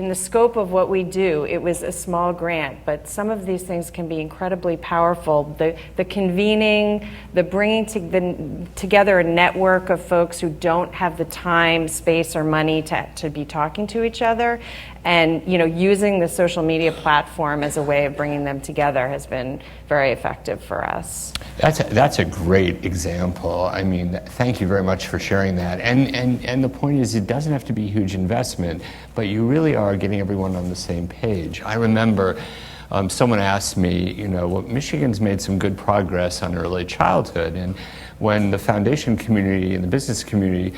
the scope of what we do, it was a small grant, but some of these things can be incredibly powerful. The convening, the bringing together a network of folks who don't have the time, space, or money to be talking to each other, and using the social media platform as a way of bringing them together has been very effective for us. That's a great example. I mean, thank you very much for sharing that. And the point is, it doesn't have to be a huge investment, but you really are getting everyone on the same page. I remember someone asked me, Michigan's made some good progress on early childhood, and when the foundation community and the business community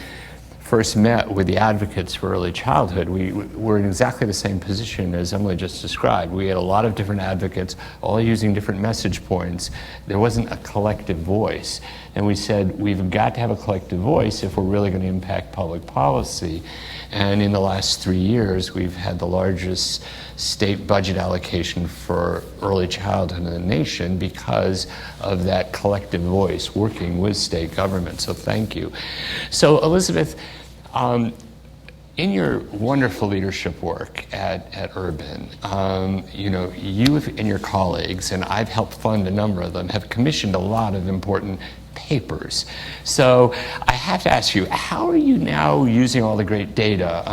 first met with the advocates for early childhood, we were in exactly the same position as Emily just described. We had a lot of different advocates, all using different message points. There wasn't a collective voice. And we said, we've got to have a collective voice if we're really going to impact public policy. And in the last 3 years, we've had the largest state budget allocation for early childhood in the nation because of that collective voice working with state government. So thank you. So Elizabeth, in your wonderful leadership work at Urban, you and your colleagues, and I've helped fund a number of them, have commissioned a lot of important papers. So I have to ask you, how are you now using all the great data?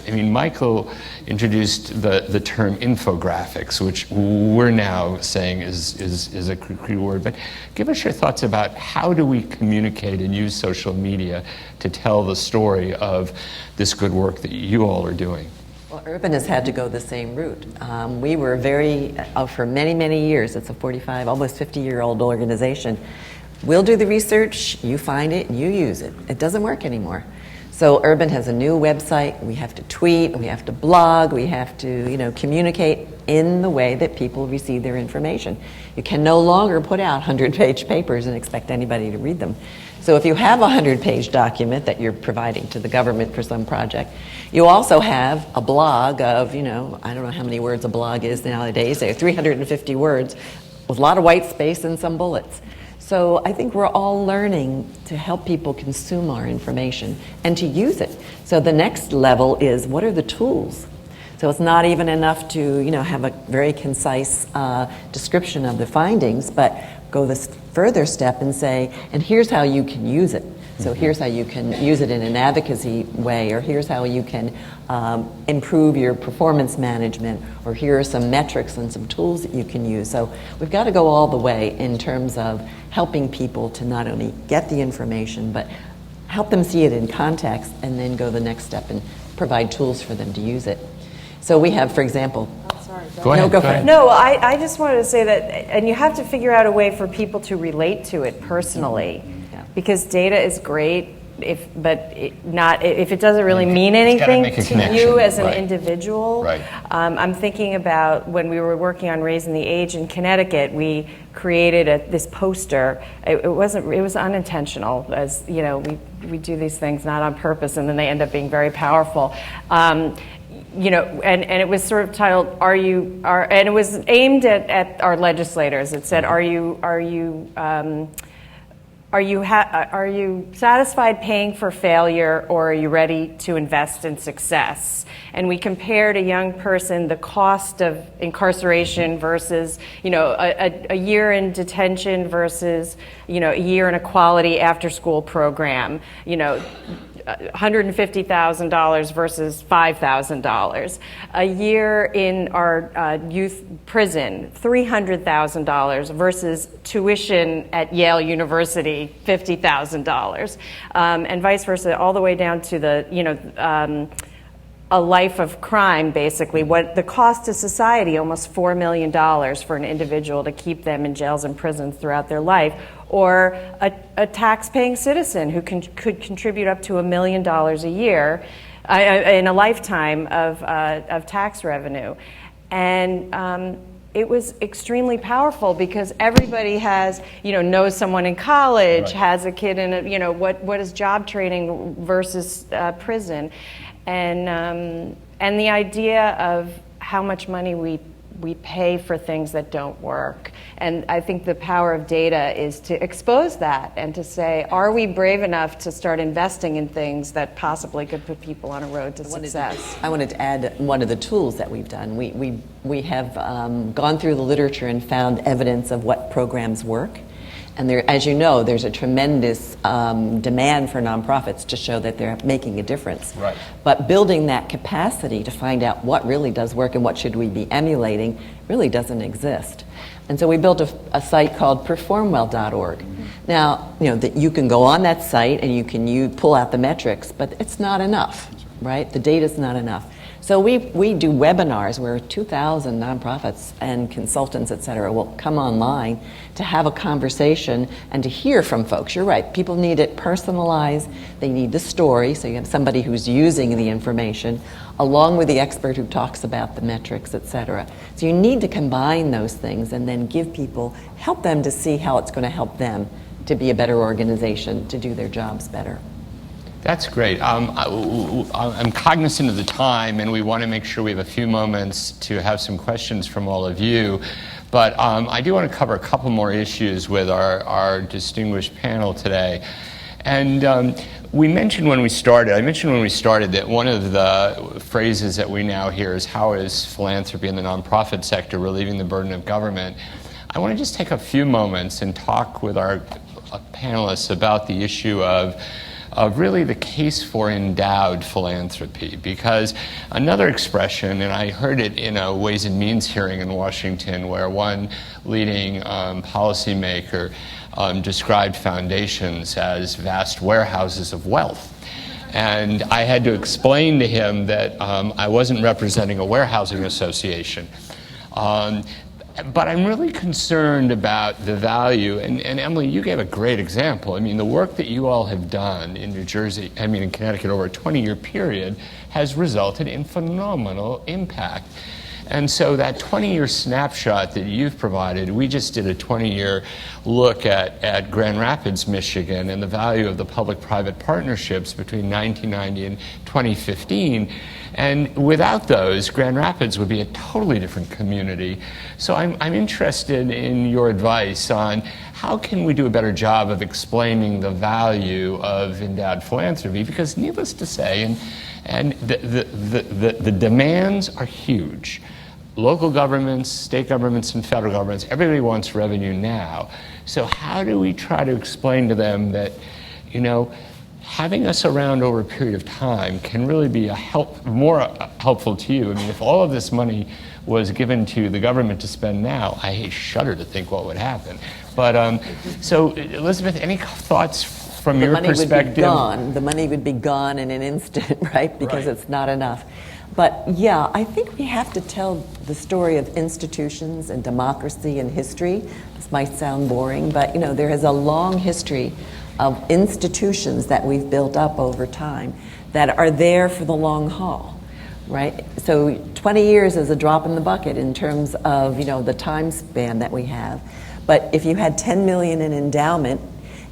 Michael introduced the term infographics, which we're now saying is a key word, but give us your thoughts about how do we communicate and use social media to tell the story of this good work that you all are doing? Well, Urban has had to go the same route. We were for many, many years, it's a 45, almost 50-year-old organization. We'll do the research, you find it, and you use it. It doesn't work anymore. So Urban has a new website. We have to tweet, we have to blog, we have to, communicate in the way that people receive their information. You can no longer put out 100-page papers and expect anybody to read them. So if you have a 100-page document that you're providing to the government for some project, you also have a blog of, I don't know how many words a blog is nowadays, 350 words with a lot of white space and some bullets. So I think we're all learning to help people consume our information and to use it. So the next level is, what are the tools? So it's not even enough to, have a very concise description of the findings, but go this further step and say, and here's how you can use it. So here's how you can use it in an advocacy way, or here's how you can improve your performance management, or here are some metrics and some tools that you can use. So we've got to go all the way in terms of helping people to not only get the information, but help them see it in context, and then go the next step and provide tools for them to use it. So we have, for example, Go ahead. go for it. No, I just wanted to say that, and you have to figure out a way for people to relate to it personally, because data is great, if it doesn't really mean anything to you as an individual. Right. I'm thinking about when we were working on Raising the Age in Connecticut, we created this poster. It was unintentional, as we do these things not on purpose, and then they end up being very powerful. And it was sort of titled, and it was aimed at our legislators. It said, are you satisfied paying for failure, or are you ready to invest in success? And we compared a young person, the cost of incarceration versus, a year in detention versus, a year in a quality after-school program, $150,000 versus $5,000. A year in our youth prison, $300,000 versus tuition at Yale University, $50,000, and vice versa, all the way down to the a life of crime, basically. What the cost to society, almost $4 million for an individual to keep them in jails and prisons throughout their life, or a tax-paying citizen who could contribute up to $1 million a year in a lifetime of tax revenue. And it was extremely powerful, because everybody has, knows someone in college, right, has a kid in what is job training versus prison. And the idea of how much money we pay for things that don't work. And I think the power of data is to expose that and to say, are we brave enough to start investing in things that possibly could put people on a road to success? I wanted to add one of the tools that we've done. We have gone through the literature and found evidence of what programs work. And there, as you know, there's a tremendous demand for nonprofits to show that they're making a difference. Right. But building that capacity to find out what really does work and what should we be emulating really doesn't exist. And so we built a site called performwell.org. Now, that you can go on that site and you pull out the metrics, but it's not enough, right? The data's not enough. So we do webinars where 2,000 nonprofits and consultants, et cetera, will come online to have a conversation and to hear from folks. You're right, people need it personalized, they need the story, so you have somebody who's using the information, along with the expert who talks about the metrics, et cetera. So you need to combine those things and then help them to see how it's going to help them to be a better organization, to do their jobs better. That's great. I'm cognizant of the time, and we want to make sure we have a few moments to have some questions from all of you. But I do want to cover a couple more issues with our distinguished panel today. And I mentioned when we started that one of the phrases that we now hear is, how is philanthropy in the nonprofit sector relieving the burden of government? I want to just take a few moments and talk with our panelists about the issue of really the case for endowed philanthropy, because another expression, and I heard it in a Ways and Means hearing in Washington, where one leading policymaker described foundations as vast warehouses of wealth. And I had to explain to him that I wasn't representing a warehousing association. But I'm really concerned about the value, and Emily, you gave a great example. I mean, the work that you all have done in New Jersey, in Connecticut over a 20-year period has resulted in phenomenal impact. And so that 20-year snapshot that you've provided, we just did a 20-year look at Grand Rapids, Michigan, and the value of the public-private partnerships between 1990 and 2015. And without those, Grand Rapids would be a totally different community. So I'm interested in your advice on how can we do a better job of explaining the value of endowed philanthropy, because needless to say, and the demands are huge. Local governments, state governments, and federal governments, everybody wants revenue now. So how do we try to explain to them that, having us around over a period of time can really be more helpful to you? I mean, if all of this money was given to the government to spend now, I shudder to think what would happen. But so, Elizabeth, any thoughts from your perspective? The money would be gone in an instant, right? Because it's not enough. But yeah, I think we have to tell the story of institutions and democracy and history. This might sound boring, but there is a long history of institutions that we've built up over time that are there for the long haul, right? So 20 years is a drop in the bucket in terms of the time span that we have. But if you had 10 million in endowment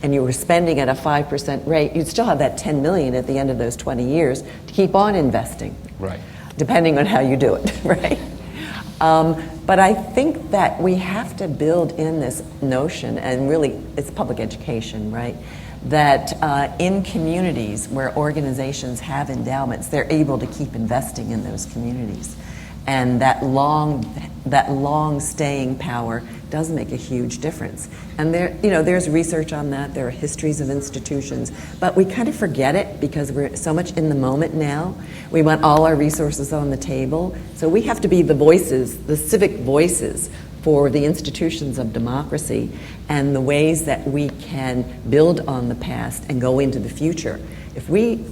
and you were spending at a 5% rate, you'd still have that 10 million at the end of those 20 years to keep on investing. Right. Depending on how you do it, right? But I think that we have to build in this notion, and really it's public education, right? That in communities where organizations have endowments, they're able to keep investing in those communities. And that long staying power does make a huge difference. And there's research on that. There are histories of institutions, but we kind of forget it because we're so much in the moment now. We want all our resources on the table. So we have to be the voices, the civic voices for the institutions of democracy and the ways that we can build on the past and go into the future. If we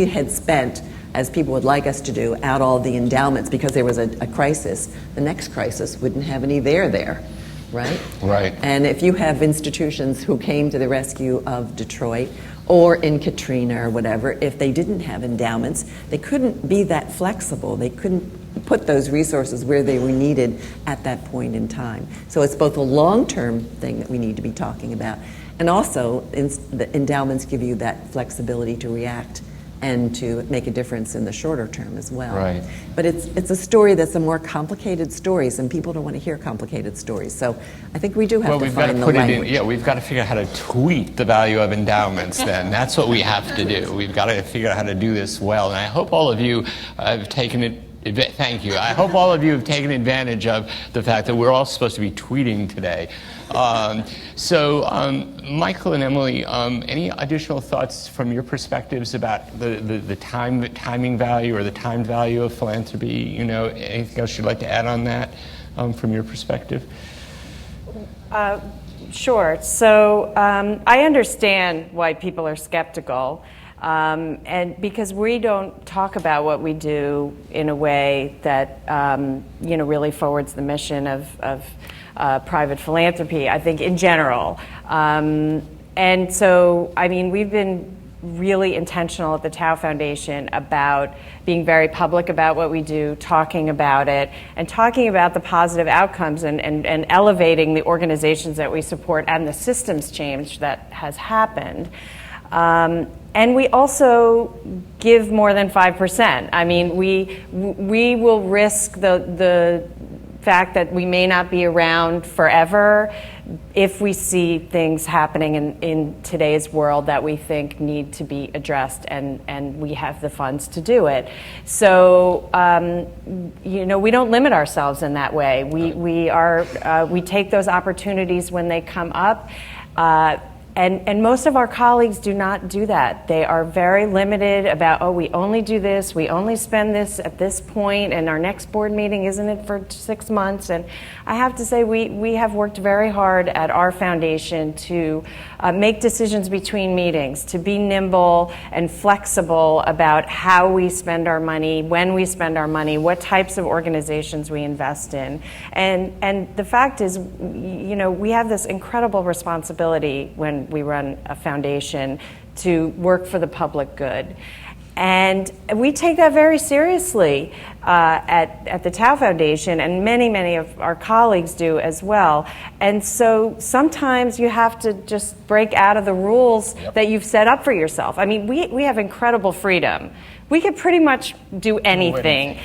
had spent, as people would like us to do, out all the endowments because there was a crisis, the next crisis wouldn't have any there, right? Right. And if you have institutions who came to the rescue of Detroit or in Katrina or whatever, if they didn't have endowments, they couldn't be that flexible. They couldn't put those resources where they were needed at that point in time. So it's both a long-term thing that we need to be talking about, and also the endowments give you that flexibility to react and to make a difference in the shorter term as well. Right. But it's a story that's a more complicated story, and people don't want to hear complicated stories. So I think we do have to find the language. We've got to figure out how to tweet the value of endowments then. That's what we have to do. We've got to figure out how to do this well. And I hope all of you have taken it. Thank you. I hope all of you have taken advantage of the fact that we're all supposed to be tweeting today. Michael and Emily, any additional thoughts from your perspectives about the timing value or the time value of philanthropy? Anything else you'd like to add on that from your perspective? Sure. So I understand why people are skeptical. And because we don't talk about what we do in a way that really forwards the mission of private philanthropy, I think, in general. And so, we've been really intentional at the Tao Foundation about being very public about what we do, talking about it, and talking about the positive outcomes and elevating the organizations that we support and the systems change that has happened. And we also give more than 5%. We will risk the fact that we may not be around forever if we see things happening in today's world that we think need to be addressed, and we have the funds to do it. So, we don't limit ourselves in that way. We take those opportunities when they come up. And most of our colleagues do not do that. They are very limited about, oh, we only do this, we only spend this at this point, and our next board meeting isn't it for 6 months. And I have to say, we have worked very hard at our foundation to make decisions between meetings, to be nimble and flexible about how we spend our money, when we spend our money, what types of organizations we invest in. And the fact is, you know, we have this incredible responsibility when we run a foundation to work for the public good. And we take that very seriously at the Tao Foundation, and many of our colleagues do as well. And so sometimes you have to just break out of the rules that you've set up for yourself. I mean, we have incredible freedom. We can pretty much do anything.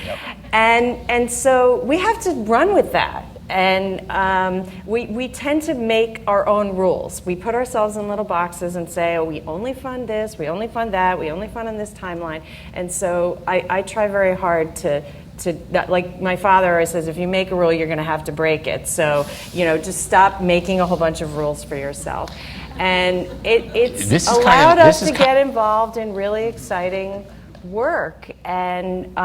And so we have to run with that. And we tend to make our own rules. We put ourselves in little boxes and say, oh, we only fund this, we only fund that, we only fund on this timeline. And so I try very hard to like my father always says, if you make a rule, you're going to have to break it. So, you know, just stop making a whole bunch of rules for yourself. And it's allowed us to get involved in really exciting work, and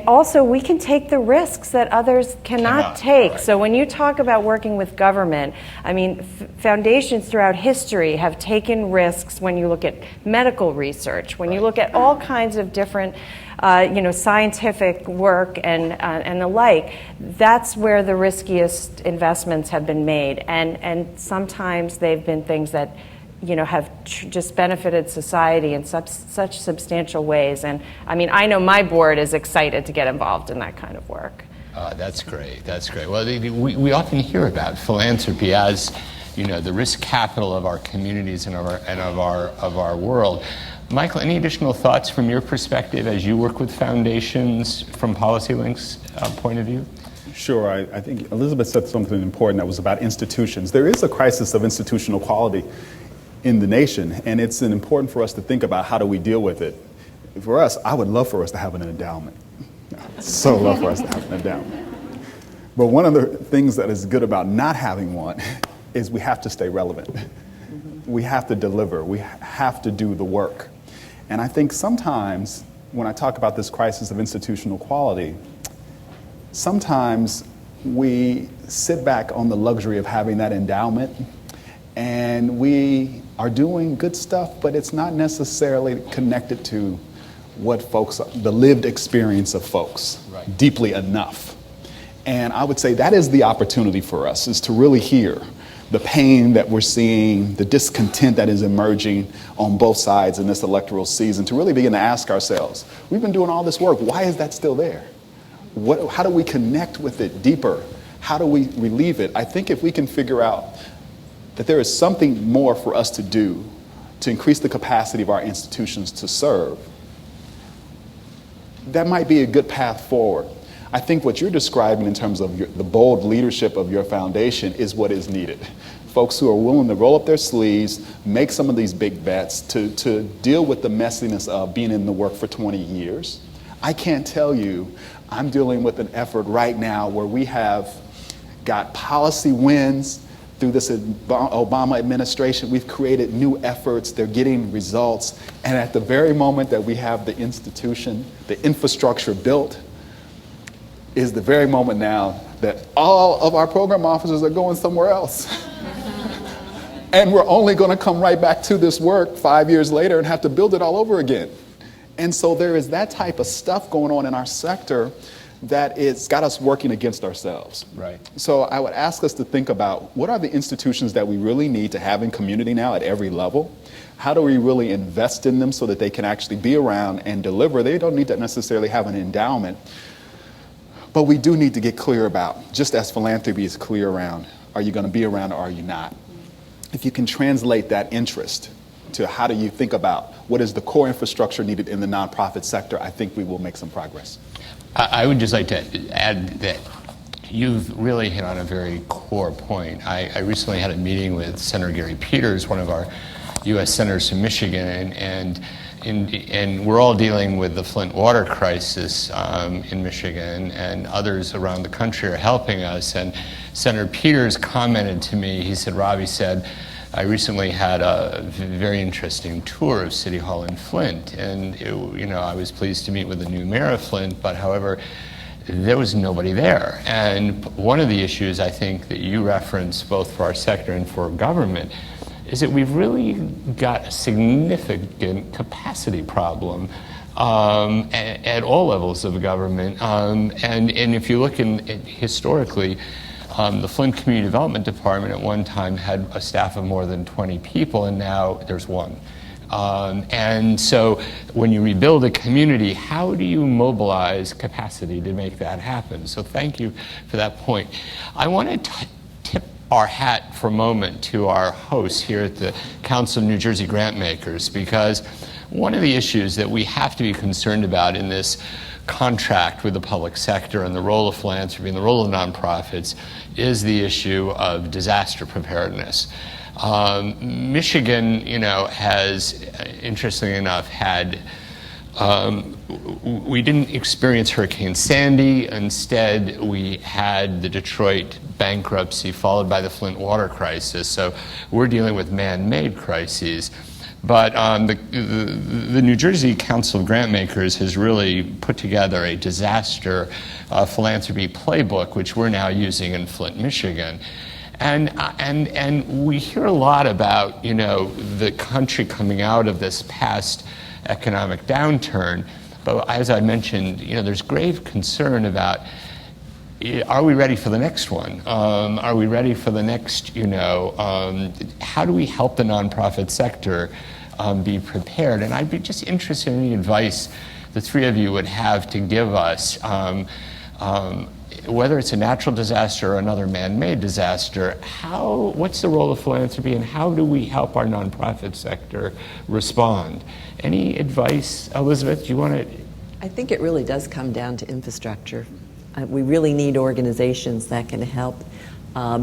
also we can take the risks that others cannot take. Right. So when you talk about working with government, I mean, foundations throughout history have taken risks when you look at medical research, when you look at all kinds of different you know, scientific work and the like. That's where the riskiest investments have been made, and sometimes they've been things that, you know, have just benefited society in such substantial ways. And I mean, I know my board is excited to get involved in that kind of work. That's great. That's great. Well, we often hear about philanthropy as, you know, the risk capital of our communities and of our world. Michael, any additional thoughts from your perspective as you work with foundations from PolicyLink's point of view? Sure. I think Elizabeth said something important that was about institutions. There is a crisis of institutional quality in the nation, and it's important for us to think about how do we deal with it. For us, I would love for us to have an endowment. So love for us to have an endowment. But one of the things that is good about not having one is we have to stay relevant. We have to deliver. We have to do the work. And I think sometimes when I talk about this crisis of institutional quality, sometimes we sit back on the luxury of having that endowment, and we are doing good stuff, but it's not necessarily connected to what folks, the lived experience of folks, deeply enough. And I would say that is the opportunity for us, is to really hear the pain that we're seeing, the discontent that is emerging on both sides in this electoral season, to really begin to ask ourselves, we've been doing all this work, why is that still there? How do we connect with it deeper? How do we relieve it? I think if we can figure out that there is something more for us to do to increase the capacity of our institutions to serve, that might be a good path forward. I think what you're describing in terms of the bold leadership of your foundation is what is needed. Folks who are willing to roll up their sleeves, make some of these big bets, to deal with the messiness of being in the work for 20 years. I can't tell you, I'm dealing with an effort right now where we have got policy wins through this Obama administration. We've created new efforts, they're getting results, and at the very moment that we have the institution, the infrastructure built, is the very moment now that all of our program officers are going somewhere else. And we're only going to come right back to this work 5 years later and have to build it all over again. And so there is that type of stuff going on in our sector that it's got us working against ourselves. Right. So I would ask us to think about, what are the institutions that we really need to have in community now at every level? How do we really invest in them so that they can actually be around and deliver? They don't need to necessarily have an endowment, but we do need to get clear about, just as philanthropy is clear around, are you going to be around or are you not? If you can translate that interest to how do you think about what is the core infrastructure needed in the nonprofit sector, I think we will make some progress. I would just like to add that you've really hit on a very core point. I recently had a meeting with Senator Gary Peters, one of our U.S. senators from Michigan, and we're all dealing with the Flint water crisis in Michigan, and others around the country are helping us. And Senator Peters commented to me, he said, Robbie said, I recently had a very interesting tour of City Hall in Flint, and I was pleased to meet with the new mayor of Flint, but however, there was nobody there. And one of the issues I think that you reference both for our sector and for government is that we've really got a significant capacity problem at all levels of government. And if you look historically, the Flint Community Development Department at one time had a staff of more than 20 people, and now there's one. And so when you rebuild a community, how do you mobilize capacity to make that happen? So thank you for that point. I want to tip our hat for a moment to our hosts here at the Council of New Jersey Grantmakers, because one of the issues that we have to be concerned about in this contract with the public sector and the role of philanthropy and the role of nonprofits is the issue of disaster preparedness. Michigan, has, interestingly enough, had, we didn't experience Hurricane Sandy. Instead, we had the Detroit bankruptcy followed by the Flint water crisis. So we're dealing with man-made crises. But the New Jersey Council of Grantmakers has really put together a disaster philanthropy playbook, which we're now using in Flint, Michigan. And we hear a lot about, the country coming out of this past economic downturn. But as I mentioned, there's grave concern about, are we ready for the next one? Are we ready for the next, how do we help the nonprofit sector be prepared? And I'd be just interested in any advice the three of you would have to give us, whether it's a natural disaster or another man-made disaster. What's the role of philanthropy, and how do we help our nonprofit sector respond? Any advice, Elizabeth? Do you want to? I think it really does come down to infrastructure. We really need organizations that can help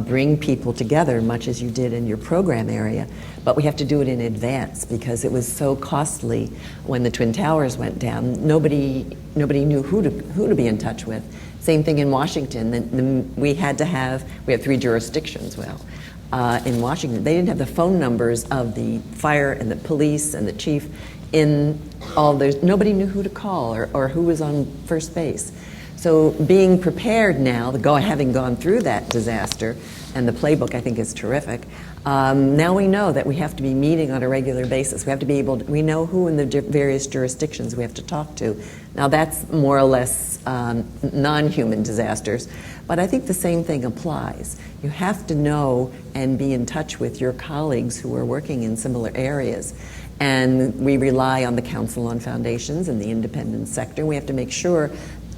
bring people together, much as you did in your program area, but we have to do it in advance because it was so costly when the Twin Towers went down. Nobody knew who to be in touch with. Same thing in Washington. We have 3 jurisdictions. In Washington, they didn't have the phone numbers of the fire and the police and the chief in all those. Nobody knew who to call or who was on first base. So being prepared now, having gone through that disaster, and the playbook I think is terrific, now we know that we have to be meeting on a regular basis. We have to be we know who in the various jurisdictions we have to talk to. Now that's more or less non-human disasters, but I think the same thing applies. You have to know and be in touch with your colleagues who are working in similar areas. And we rely on the Council on Foundations and the independent sector. We have to make sure,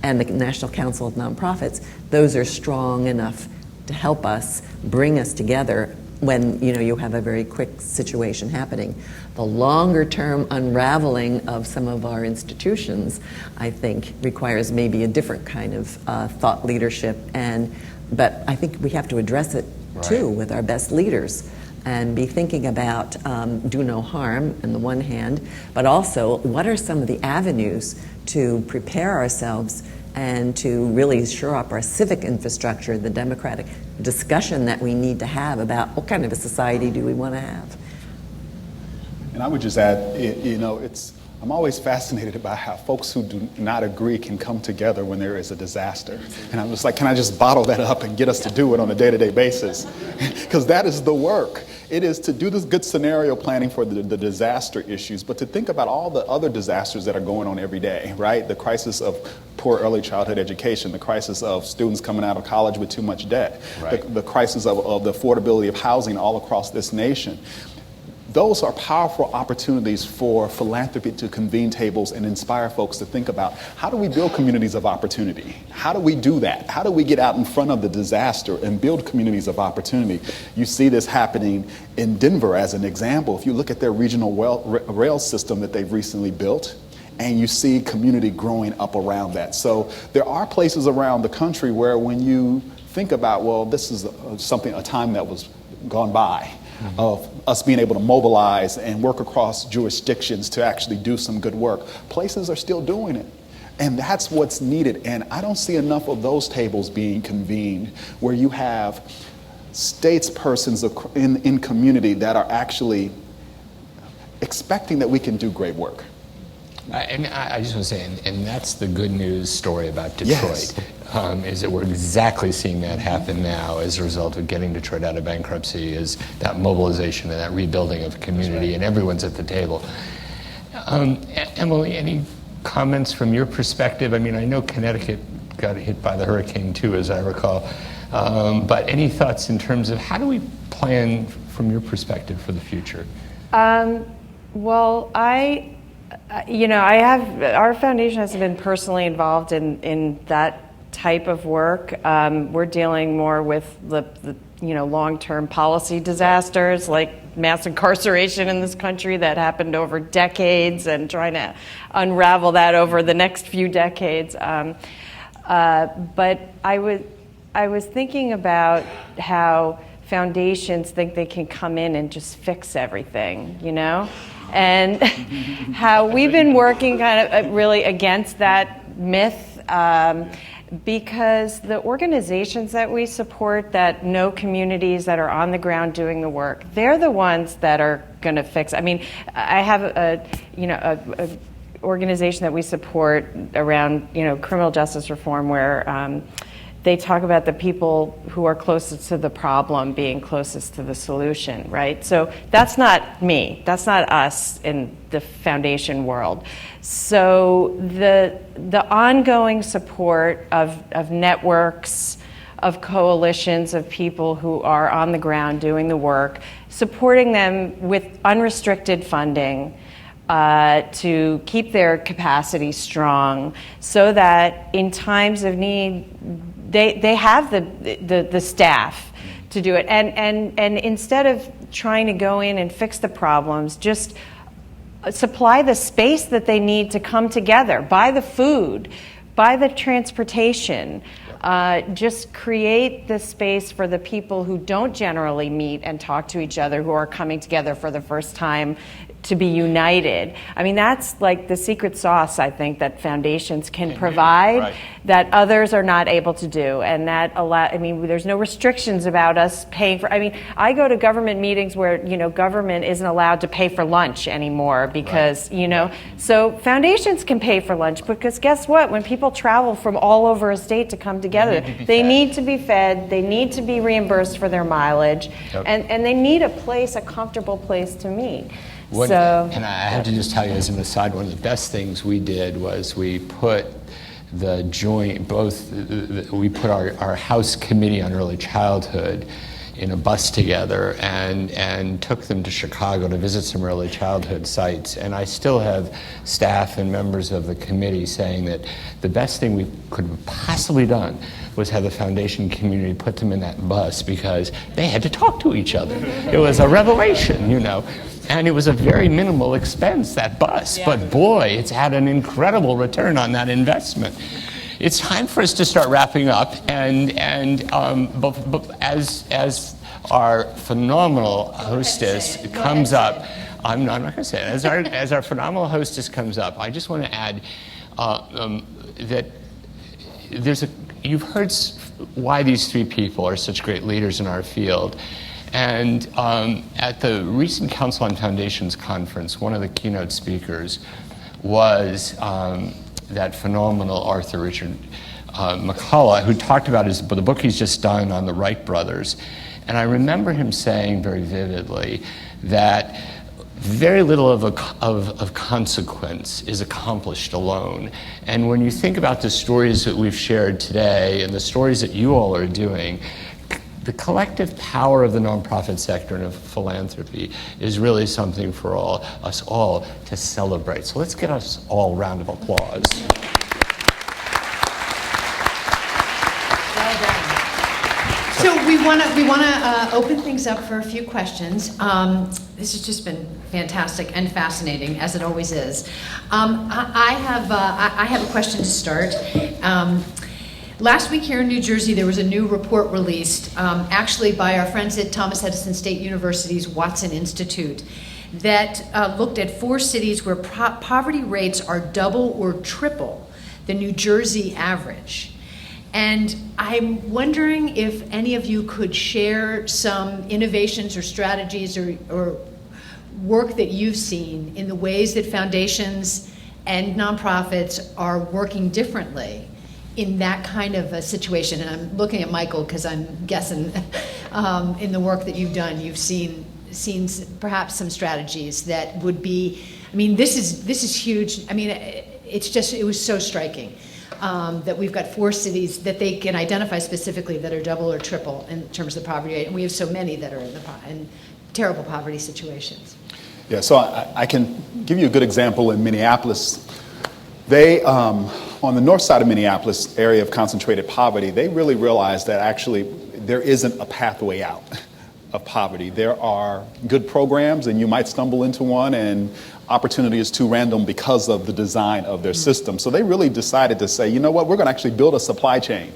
and the National Council of Nonprofits, those are strong enough to help us, bring us together when you have a very quick situation happening. The longer term unraveling of some of our institutions, I think, requires maybe a different kind of thought leadership, but I think we have to address it too with our best leaders and be thinking about do no harm on the one hand, but also what are some of the avenues to prepare ourselves and to really shore up our civic infrastructure, the democratic discussion that we need to have about what kind of a society do we want to have. And I would just add, I'm always fascinated about how folks who do not agree can come together when there is a disaster. And I'm just like, can I just bottle that up and get us to do it on a day-to-day basis? Because that is the work. It is to do this good scenario planning for the disaster issues, but to think about all the other disasters that are going on every day, right? The crisis of poor early childhood education, the crisis of students coming out of college with too much debt, the crisis of the affordability of housing all across this nation. Those are powerful opportunities for philanthropy to convene tables and inspire folks to think about, how do we build communities of opportunity? How do we do that? How do we get out in front of the disaster and build communities of opportunity? You see this happening in Denver as an example. If you look at their regional rail system that they've recently built, and you see community growing up around that. So there are places around the country where when you think about, well, this is a time that was gone by, of us being able to mobilize and work across jurisdictions to actually do some good work. Places are still doing it. And that's what's needed. And I don't see enough of those tables being convened where you have statespersons in community that are actually expecting that we can do great work. And I just want to say, and that's the good news story about Detroit, Yes. is that we're exactly seeing that happen now as a result of getting Detroit out of bankruptcy, is that mobilization and that rebuilding of community, and everyone's at the table. Emily, any comments from your perspective? I mean, I know Connecticut got hit by the hurricane too, as I recall, but any thoughts in terms of how do we plan from your perspective for the future? Well, our foundation hasn't been personally involved in that type of work. We're dealing more with the long-term policy disasters like mass incarceration in this country that happened over decades, and trying to unravel that over the next few decades. But I was thinking about how foundations think they can come in and just fix everything, and how we've been working kind of really against that myth, because the organizations that we support that know communities that are on the ground doing the work, they're the ones that are going to fix. I mean, I have a organization that we support around criminal justice reform, where they talk about the people who are closest to the problem being closest to the solution, right? So that's not me. That's not us in the foundation world. So the ongoing support of networks, of coalitions of people who are on the ground doing the work, supporting them with unrestricted funding, to keep their capacity strong, so that in times of need, they have the staff to do it. And instead of trying to go in and fix the problems, just supply the space that they need to come together, buy the food, buy the transportation, just create the space for the people who don't generally meet and talk to each other, who are coming together for the first time, to be united. I mean, that's like the secret sauce, I think, that foundations can provide, right, that others are not able to do. And that there's no restrictions about us paying for, I go to government meetings where, government isn't allowed to pay for lunch anymore because, right, so foundations can pay for lunch, because guess what? When people travel from all over a state to come together, they need to be fed, they need to be reimbursed for their mileage, yep, and they need a comfortable place to meet. And I have to just tell you as an aside, one of the best things we did was we put we put our House Committee on Early Childhood in a bus together and took them to Chicago to visit some early childhood sites. And I still have staff and members of the committee saying that the best thing we could have possibly done was have the foundation community put them in that bus, because they had to talk to each other. It was a revelation, And it was a very minimal expense, that bus. Yeah. But boy, it's had an incredible return on that investment. It's time for us to start wrapping up, and as our phenomenal hostess comes up, I'm not going to say it. As our phenomenal hostess comes up, I just want to add that you've heard why these three people are such great leaders in our field. And at the recent Council on Foundations conference, one of the keynote speakers was that phenomenal Arthur Richard McCullough, who talked about the book he's just done on the Wright brothers. And I remember him saying very vividly that very little of consequence is accomplished alone. And when you think about the stories that we've shared today and the stories that you all are doing, the collective power of the nonprofit sector and of philanthropy is really something for us all to celebrate. So let's give us all a round of applause. So we want to open things up for a few questions. This has just been fantastic and fascinating, as it always is. I have a question to start. Last week here in New Jersey, there was a new report released, actually by our friends at Thomas Edison State University's Watson Institute, that looked at 4 cities where poverty rates are double or triple the New Jersey average. And I'm wondering if any of you could share some innovations or strategies or work that you've seen in the ways that foundations and nonprofits are working differently in that kind of a situation. And I'm looking at Michael because I'm guessing in the work that you've done, you've seen perhaps some strategies that would be, I mean, this is huge. I mean, it was so striking that we've got 4 cities that they can identify specifically that are double or triple in terms of poverty rate, and we have so many that are in terrible poverty situations. Yeah, so I can give you a good example in Minneapolis. They, on the north side of Minneapolis, area of concentrated poverty, they really realized that actually there isn't a pathway out of poverty. There are good programs, and you might stumble into one, and opportunity is too random because of the design of their system. So they really decided to say, you know what, we're going to actually build a supply chain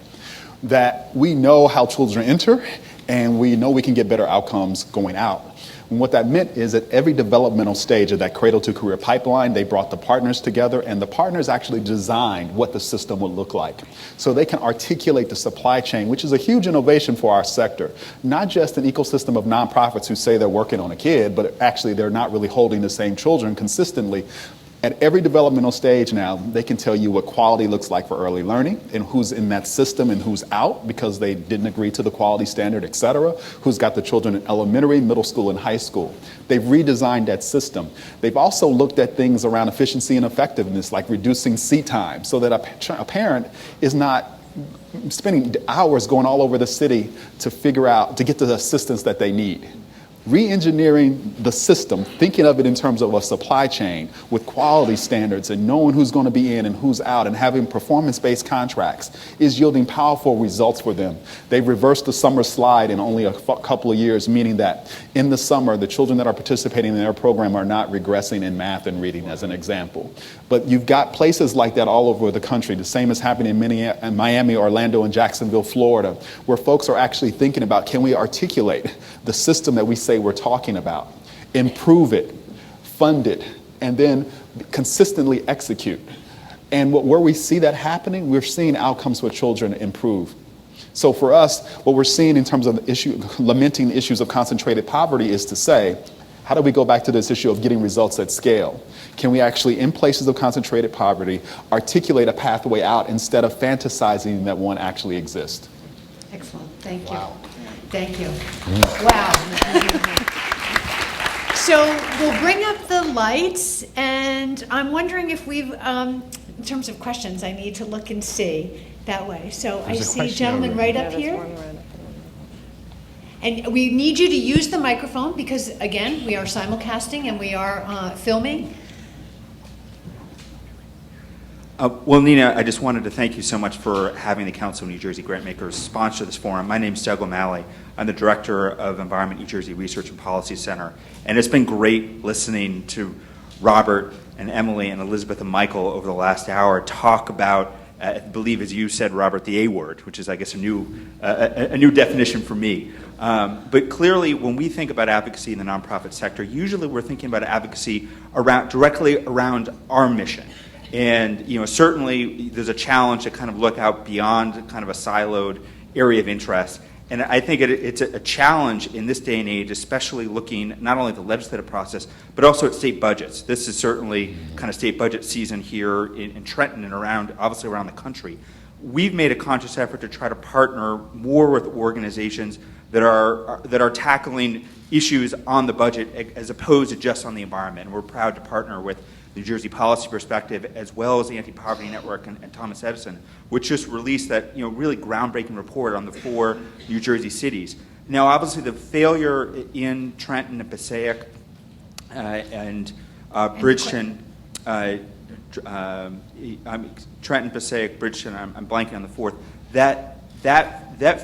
that we know how children enter, and we know we can get better outcomes going out. And what that meant is at every developmental stage of that cradle to career pipeline, they brought the partners together, and the partners actually designed what the system would look like. So they can articulate the supply chain, which is a huge innovation for our sector. Not just an ecosystem of nonprofits who say they're working on a kid, but actually they're not really holding the same children consistently. At every developmental stage now, they can tell you what quality looks like for early learning and who's in that system and who's out because they didn't agree to the quality standard, et cetera, who's got the children in elementary, middle school, and high school. They've redesigned that system. They've also looked at things around efficiency and effectiveness, like reducing seat time, so that a parent is not spending hours going all over the city to get the assistance that they need. Re-engineering the system, thinking of it in terms of a supply chain with quality standards and knowing who's going to be in and who's out and having performance-based contracts is yielding powerful results for them. They've reversed the summer slide in only a couple of years, meaning that in the summer, the children that are participating in their program are not regressing in math and reading, as an example. But you've got places like that all over the country. The same is happening in Miami, Orlando, and Jacksonville, Florida, where folks are actually thinking about, can we articulate the system that we say we're talking about, improve it, fund it, and then consistently execute. And where we see that happening, we're seeing outcomes for children improve. So for us, what we're seeing in terms of lamenting issues of concentrated poverty is to say, how do we go back to this issue of getting results at scale? Can we actually, in places of concentrated poverty, articulate a pathway out instead of fantasizing that one actually exists? Excellent. Thank you. Wow. Thank you. Wow. So we'll bring up the lights, and I'm wondering if we've, in terms of questions, I need to look and see that way. So I see a gentleman right up here. And we need you to use the microphone because, again, we are simulcasting and we are filming. Well, Nina, I just wanted to thank you so much for having the Council of New Jersey Grantmakers sponsor this forum. My name is Doug O'Malley. I'm the Director of Environment New Jersey Research and Policy Center. And it's been great listening to Robert and Emily and Elizabeth and Michael over the last hour talk about, I believe, as you said, Robert, the A word, which is, I guess, a new definition for me. But clearly, when we think about advocacy in the nonprofit sector, usually we're thinking about advocacy directly around our mission. And certainly there's a challenge to kind of look out beyond kind of a siloed area of interest. And I think it's a challenge in this day and age, especially looking not only at the legislative process, but also at state budgets. This is certainly kind of state budget season here in Trenton and obviously around the country. We've made a conscious effort to try to partner more with organizations that are tackling issues on the budget as opposed to just on the environment. And we're proud to partner with New Jersey Policy Perspective, as well as the Anti-Poverty Network and Thomas Edison, which just released that really groundbreaking report on the 4 New Jersey cities. Now, obviously, the failure in Trenton and Passaic and Bridgeton, Trenton, Passaic, Bridgeton, I'm blanking on the 4th. That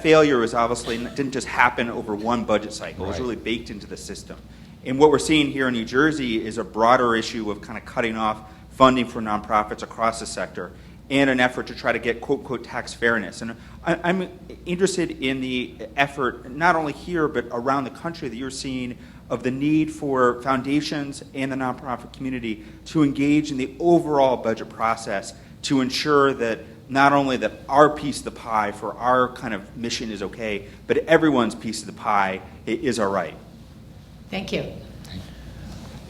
failure was obviously didn't just happen over one budget cycle. It was really baked into the system. And what we're seeing here in New Jersey is a broader issue of kind of cutting off funding for nonprofits across the sector and an effort to try to get, quote, quote, tax fairness. And I'm interested in the effort, not only here, but around the country that you're seeing of the need for foundations and the nonprofit community to engage in the overall budget process to ensure that not only that our piece of the pie for our kind of mission is okay, but everyone's piece of the pie is all right. Thank you.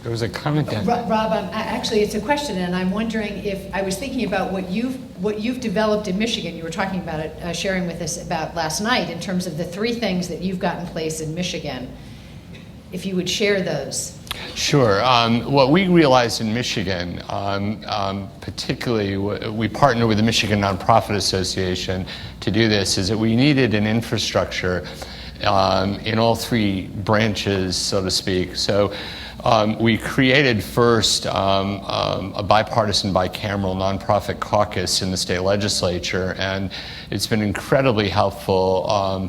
There was a comment down. Rob, actually, it's a question, and I'm wondering if I was thinking about what you've developed in Michigan. You were talking about it, sharing with us about last night in terms of the 3 things that you've got in place in Michigan. If you would share those. Sure. What we realized in Michigan, particularly, we partnered with the Michigan Nonprofit Association to do this, is that we needed an infrastructure in all 3 branches, so to speak. So we created first a bipartisan, bicameral nonprofit caucus in the state legislature, and it's been incredibly helpful.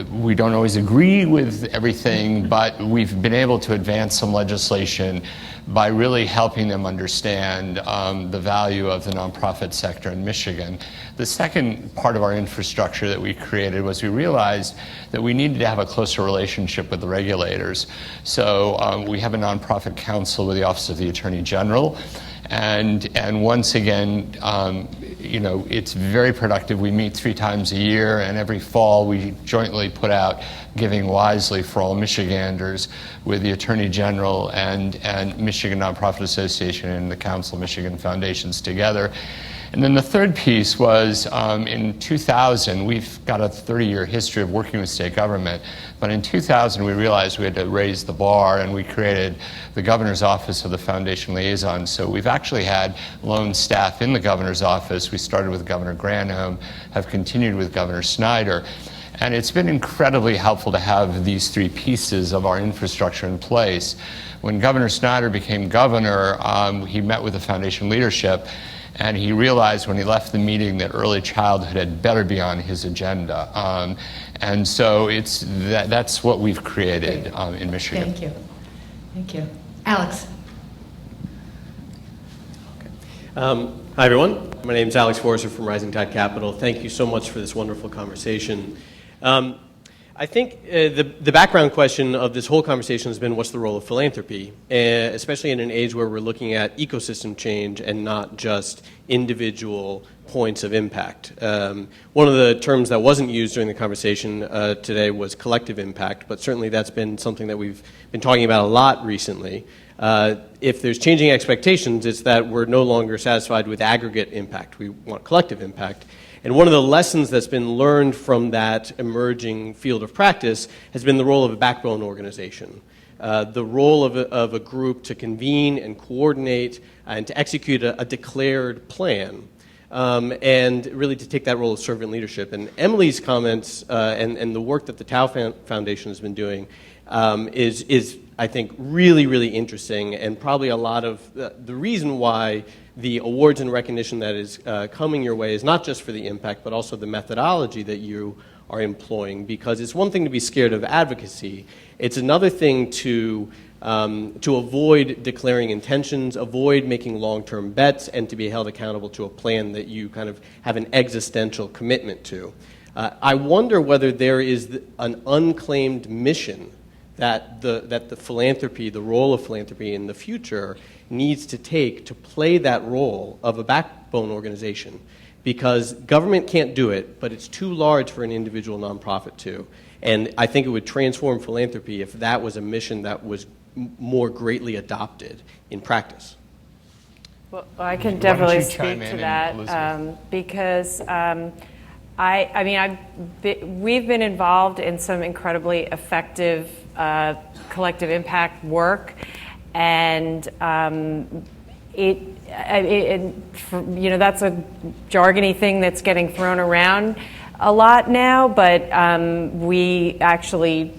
We don't always agree with everything, but we've been able to advance some legislation by really helping them understand the value of the nonprofit sector in Michigan. The second part of our infrastructure that we created was we realized that we needed to have a closer relationship with the regulators. So we have a nonprofit council with the Office of the Attorney General. And once again, it's very productive. We meet 3 times a year, and every fall we jointly put out Giving Wisely for All Michiganders with the Attorney General and Michigan Nonprofit Association and the Council of Michigan Foundations together. And then the third piece was in 2000, we've got a 30-year history of working with state government, but in 2000 we realized we had to raise the bar, and we created the Governor's Office of the Foundation Liaison. So we've actually had lone staff in the Governor's Office. We started with Governor Granholm, have continued with Governor Snyder. And it's been incredibly helpful to have these 3 pieces of our infrastructure in place. When Governor Snyder became governor, he met with the foundation leadership, and he realized when he left the meeting that early childhood had better be on his agenda. And so that's what we've created in Michigan. Thank you. Thank you. Alex. Hi, everyone. My name is Alex Forrester from Rising Tide Capital. Thank you so much for this wonderful conversation. I think the background question of this whole conversation has been, what's the role of philanthropy, especially in an age where we're looking at ecosystem change and not just individual points of impact. One of the terms that wasn't used during the conversation today was collective impact, but certainly that's been something that we've been talking about a lot recently. If there's changing expectations, it's that we're no longer satisfied with aggregate impact. We want collective impact. And one of the lessons that's been learned from that emerging field of practice has been the role of a backbone organization. The role of a group to convene and coordinate and to execute a declared plan, and really to take that role of servant leadership. And Emily's comments and the work that the Tao Foundation has been doing is, I think, really, really interesting, and probably a lot of the reason why the awards and recognition that is coming your way is not just for the impact, but also the methodology that you are employing. Because it's one thing to be scared of advocacy. It's another thing to avoid declaring intentions, avoid making long-term bets, and to be held accountable to a plan that you kind of have an existential commitment to. I wonder whether there is an unclaimed mission that the philanthropy, the role of philanthropy in the future needs to take to play that role of a backbone organization. Because government can't do it, but it's too large for an individual nonprofit to. And I think it would transform philanthropy if that was a mission that was more greatly adopted in practice. Well, I can definitely speak to that because we've been involved in some incredibly effective collective impact work, and that's a jargony thing that's getting thrown around a lot now, but we actually,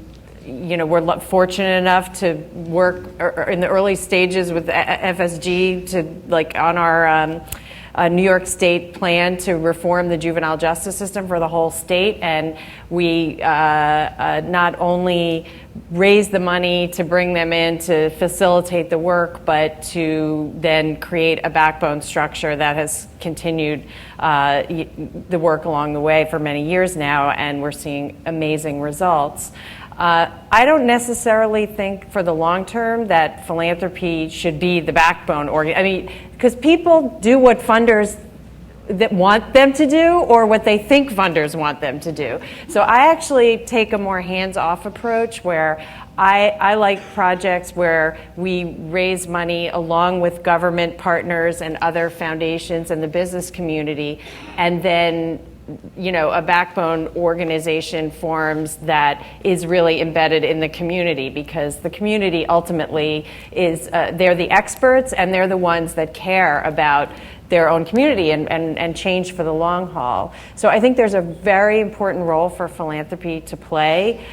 we're fortunate enough to work in the early stages with FSG to on our New York State plan to reform the juvenile justice system for the whole state, and we not only raise the money to bring them in to facilitate the work, but to then create a backbone structure that has continued the work along the way for many years now, and we're seeing amazing results. I don't necessarily think for the long term that philanthropy should be the backbone because people do what funders that want them to do or what they think funders want them to do. So I actually take a more hands-off approach where I like projects where we raise money along with government partners and other foundations and the business community, and then a backbone organization forms that is really embedded in the community, because the community ultimately is, they're the experts and they're the ones that care about their own community and change for the long haul. So I think there's a very important role for philanthropy to play,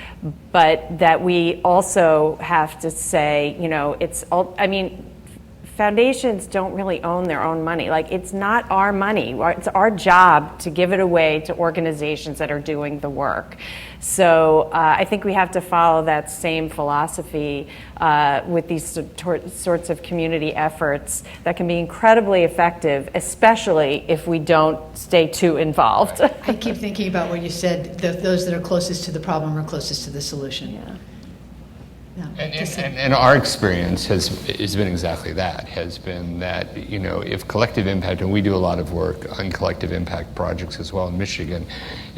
but that we also have to say, foundations don't really own their own money. Like, it's not our money. It's our job to give it away to organizations that are doing the work. So I think we have to follow that same philosophy with these sorts of community efforts that can be incredibly effective, especially if we don't stay too involved. I keep thinking about what you said, those that are closest to the problem are closest to the solution. Yeah. And our experience has been exactly that, has been that, if collective impact, and we do a lot of work on collective impact projects as well in Michigan,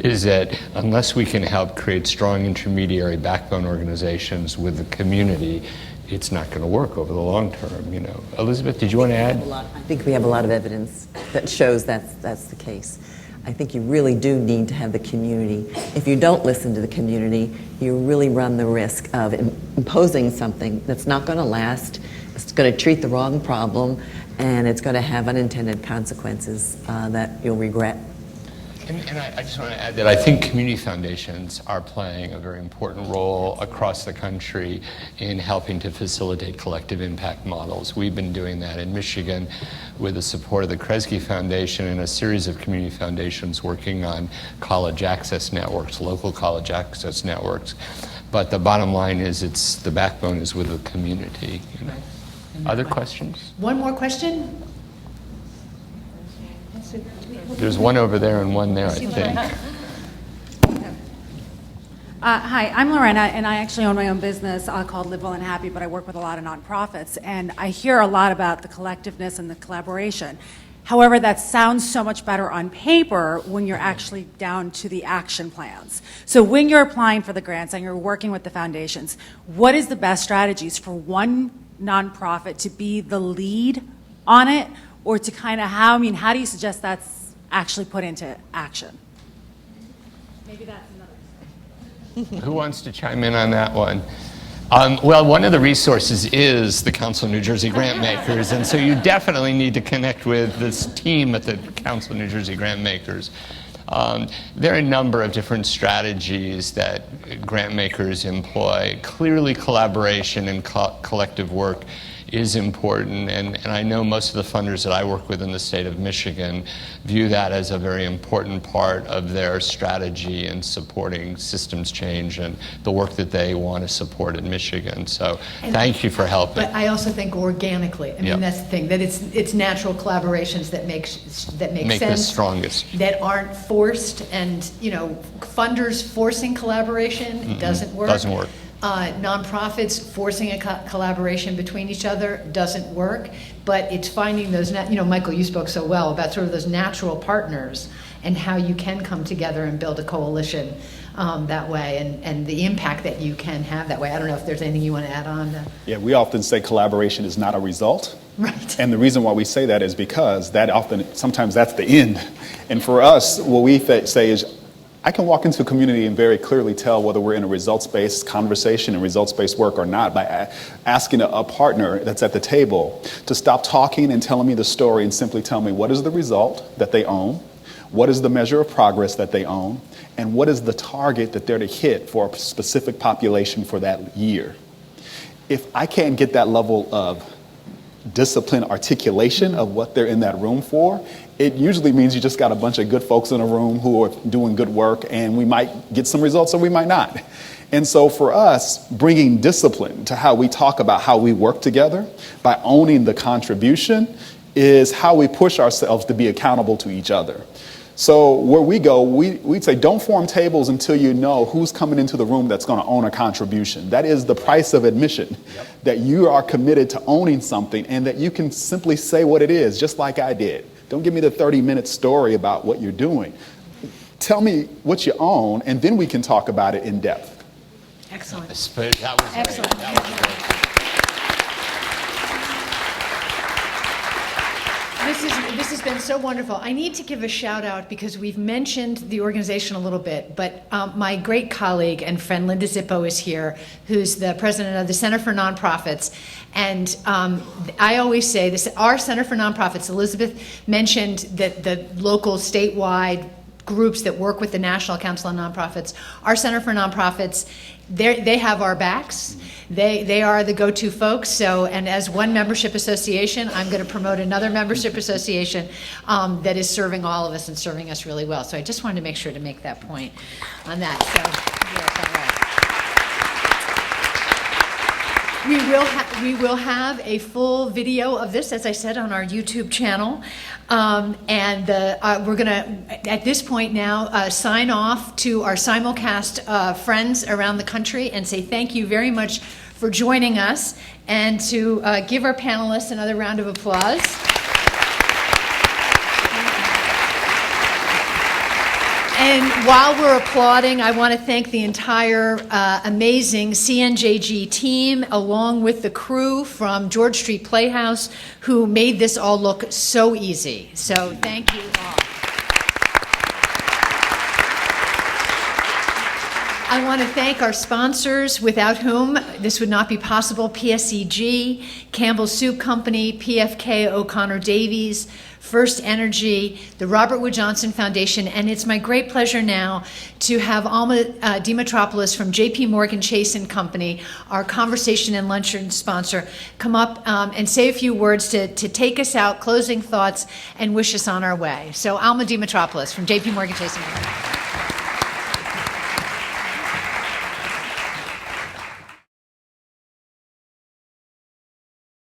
is that unless we can help create strong intermediary backbone organizations with the community, it's not going to work over the long term, Elizabeth, did you want to add? I think we have a lot of evidence that shows that's the case. I think you really do need to have the community. If you don't listen to the community, you really run the risk of imposing something that's not going to last, it's going to treat the wrong problem, and it's going to have unintended consequences that you'll regret. And I just want to add that I think community foundations are playing a very important role across the country in helping to facilitate collective impact models. We've been doing that in Michigan with the support of the Kresge Foundation and a series of community foundations working on college access networks, local college access networks. But the bottom line is the backbone is with the community. Other questions? One more question? There's one over there and one there, I think. Hi, I'm Lorena, and I actually own my own business called Live Well and Happy, but I work with a lot of nonprofits, and I hear a lot about the collectiveness and the collaboration. However, that sounds so much better on paper when you're actually down to the action plans. So when you're applying for the grants and you're working with the foundations, what is the best strategies for one nonprofit to be the lead on it, or to kind of how do you suggest that's actually put into action? Maybe that's another. Who wants to chime in on that one? Well, one of the resources is the Council of New Jersey Grantmakers, and so you definitely need to connect with this team at the Council of New Jersey Grantmakers. There are a number of different strategies that grantmakers employ. Clearly, collaboration and collective work is important, and I know most of the funders that I work with in the state of Michigan view that as a very important part of their strategy in supporting systems change and the work that they want to support in Michigan. So thank you for helping. But I also think organically. I mean, that's the thing, that it's natural collaborations that make sense. The strongest. That aren't forced, and funders forcing collaboration doesn't work. Doesn't work. Nonprofits forcing a collaboration between each other doesn't work, but it's finding those, Michael, you spoke so well about sort of those natural partners and how you can come together and build a coalition that way, and the impact that you can have that way. I don't know if there's anything you want to add on. Yeah, we often say collaboration is not a result. Right. And the reason why we say that is because sometimes that's the end. And for us, what we say is, I can walk into a community and very clearly tell whether we're in a results-based conversation and results-based work or not by asking a partner that's at the table to stop talking and telling me the story and simply tell me what is the result that they own, what is the measure of progress that they own, and what is the target that they're to hit for a specific population for that year. If I can't get that level of discipline articulation of what they're in that room for, it usually means you just got a bunch of good folks in a room who are doing good work, and we might get some results or we might not. And so for us, bringing discipline to how we talk about how we work together by owning the contribution is how we push ourselves to be accountable to each other. So where we go, we'd say don't form tables until you know who's coming into the room that's going to own a contribution. That is the price of admission, that you are committed to owning something and that you can simply say what it is, just like I did. Don't give me the 30-minute story about what you're doing. Tell me what you own, and then we can talk about it in depth. Excellent. That was great. Excellent. That was great. This has been so wonderful. I need to give a shout out because we've mentioned the organization a little bit, but my great colleague and friend Linda Zippo is here, who's the president of the Center for Nonprofits. And I always say this, our Center for Nonprofits, Elizabeth mentioned that the local statewide groups that work with the National Council on Nonprofits, our Center for Nonprofits, they have our backs. They are the go-to folks. So, and as one membership association, I'm going to promote another membership association that is serving all of us and serving us really well. So I just wanted to make sure to make that point on that. So, yes, all right. We will have a full video of this, as I said, on our YouTube channel. We're going to, at this point now, sign off to our simulcast friends around the country and say thank you very much for joining us, and to give our panelists another round of applause. And while we're applauding, I want to thank the entire amazing CNJG team, along with the crew from George Street Playhouse, who made this all look so easy. So thank you all. I want to thank our sponsors, without whom this would not be possible: PSEG, Campbell's Soup Company, PFK O'Connor Davies, First Energy, the Robert Wood Johnson Foundation, and it's my great pleasure now to have Alma Dimitropoulos from JP Morgan Chase & Company, our conversation and luncheon sponsor, come up and say a few words to take us out, closing thoughts, and wish us on our way. So Alma Dimitropoulos from JP Morgan Chase & Company.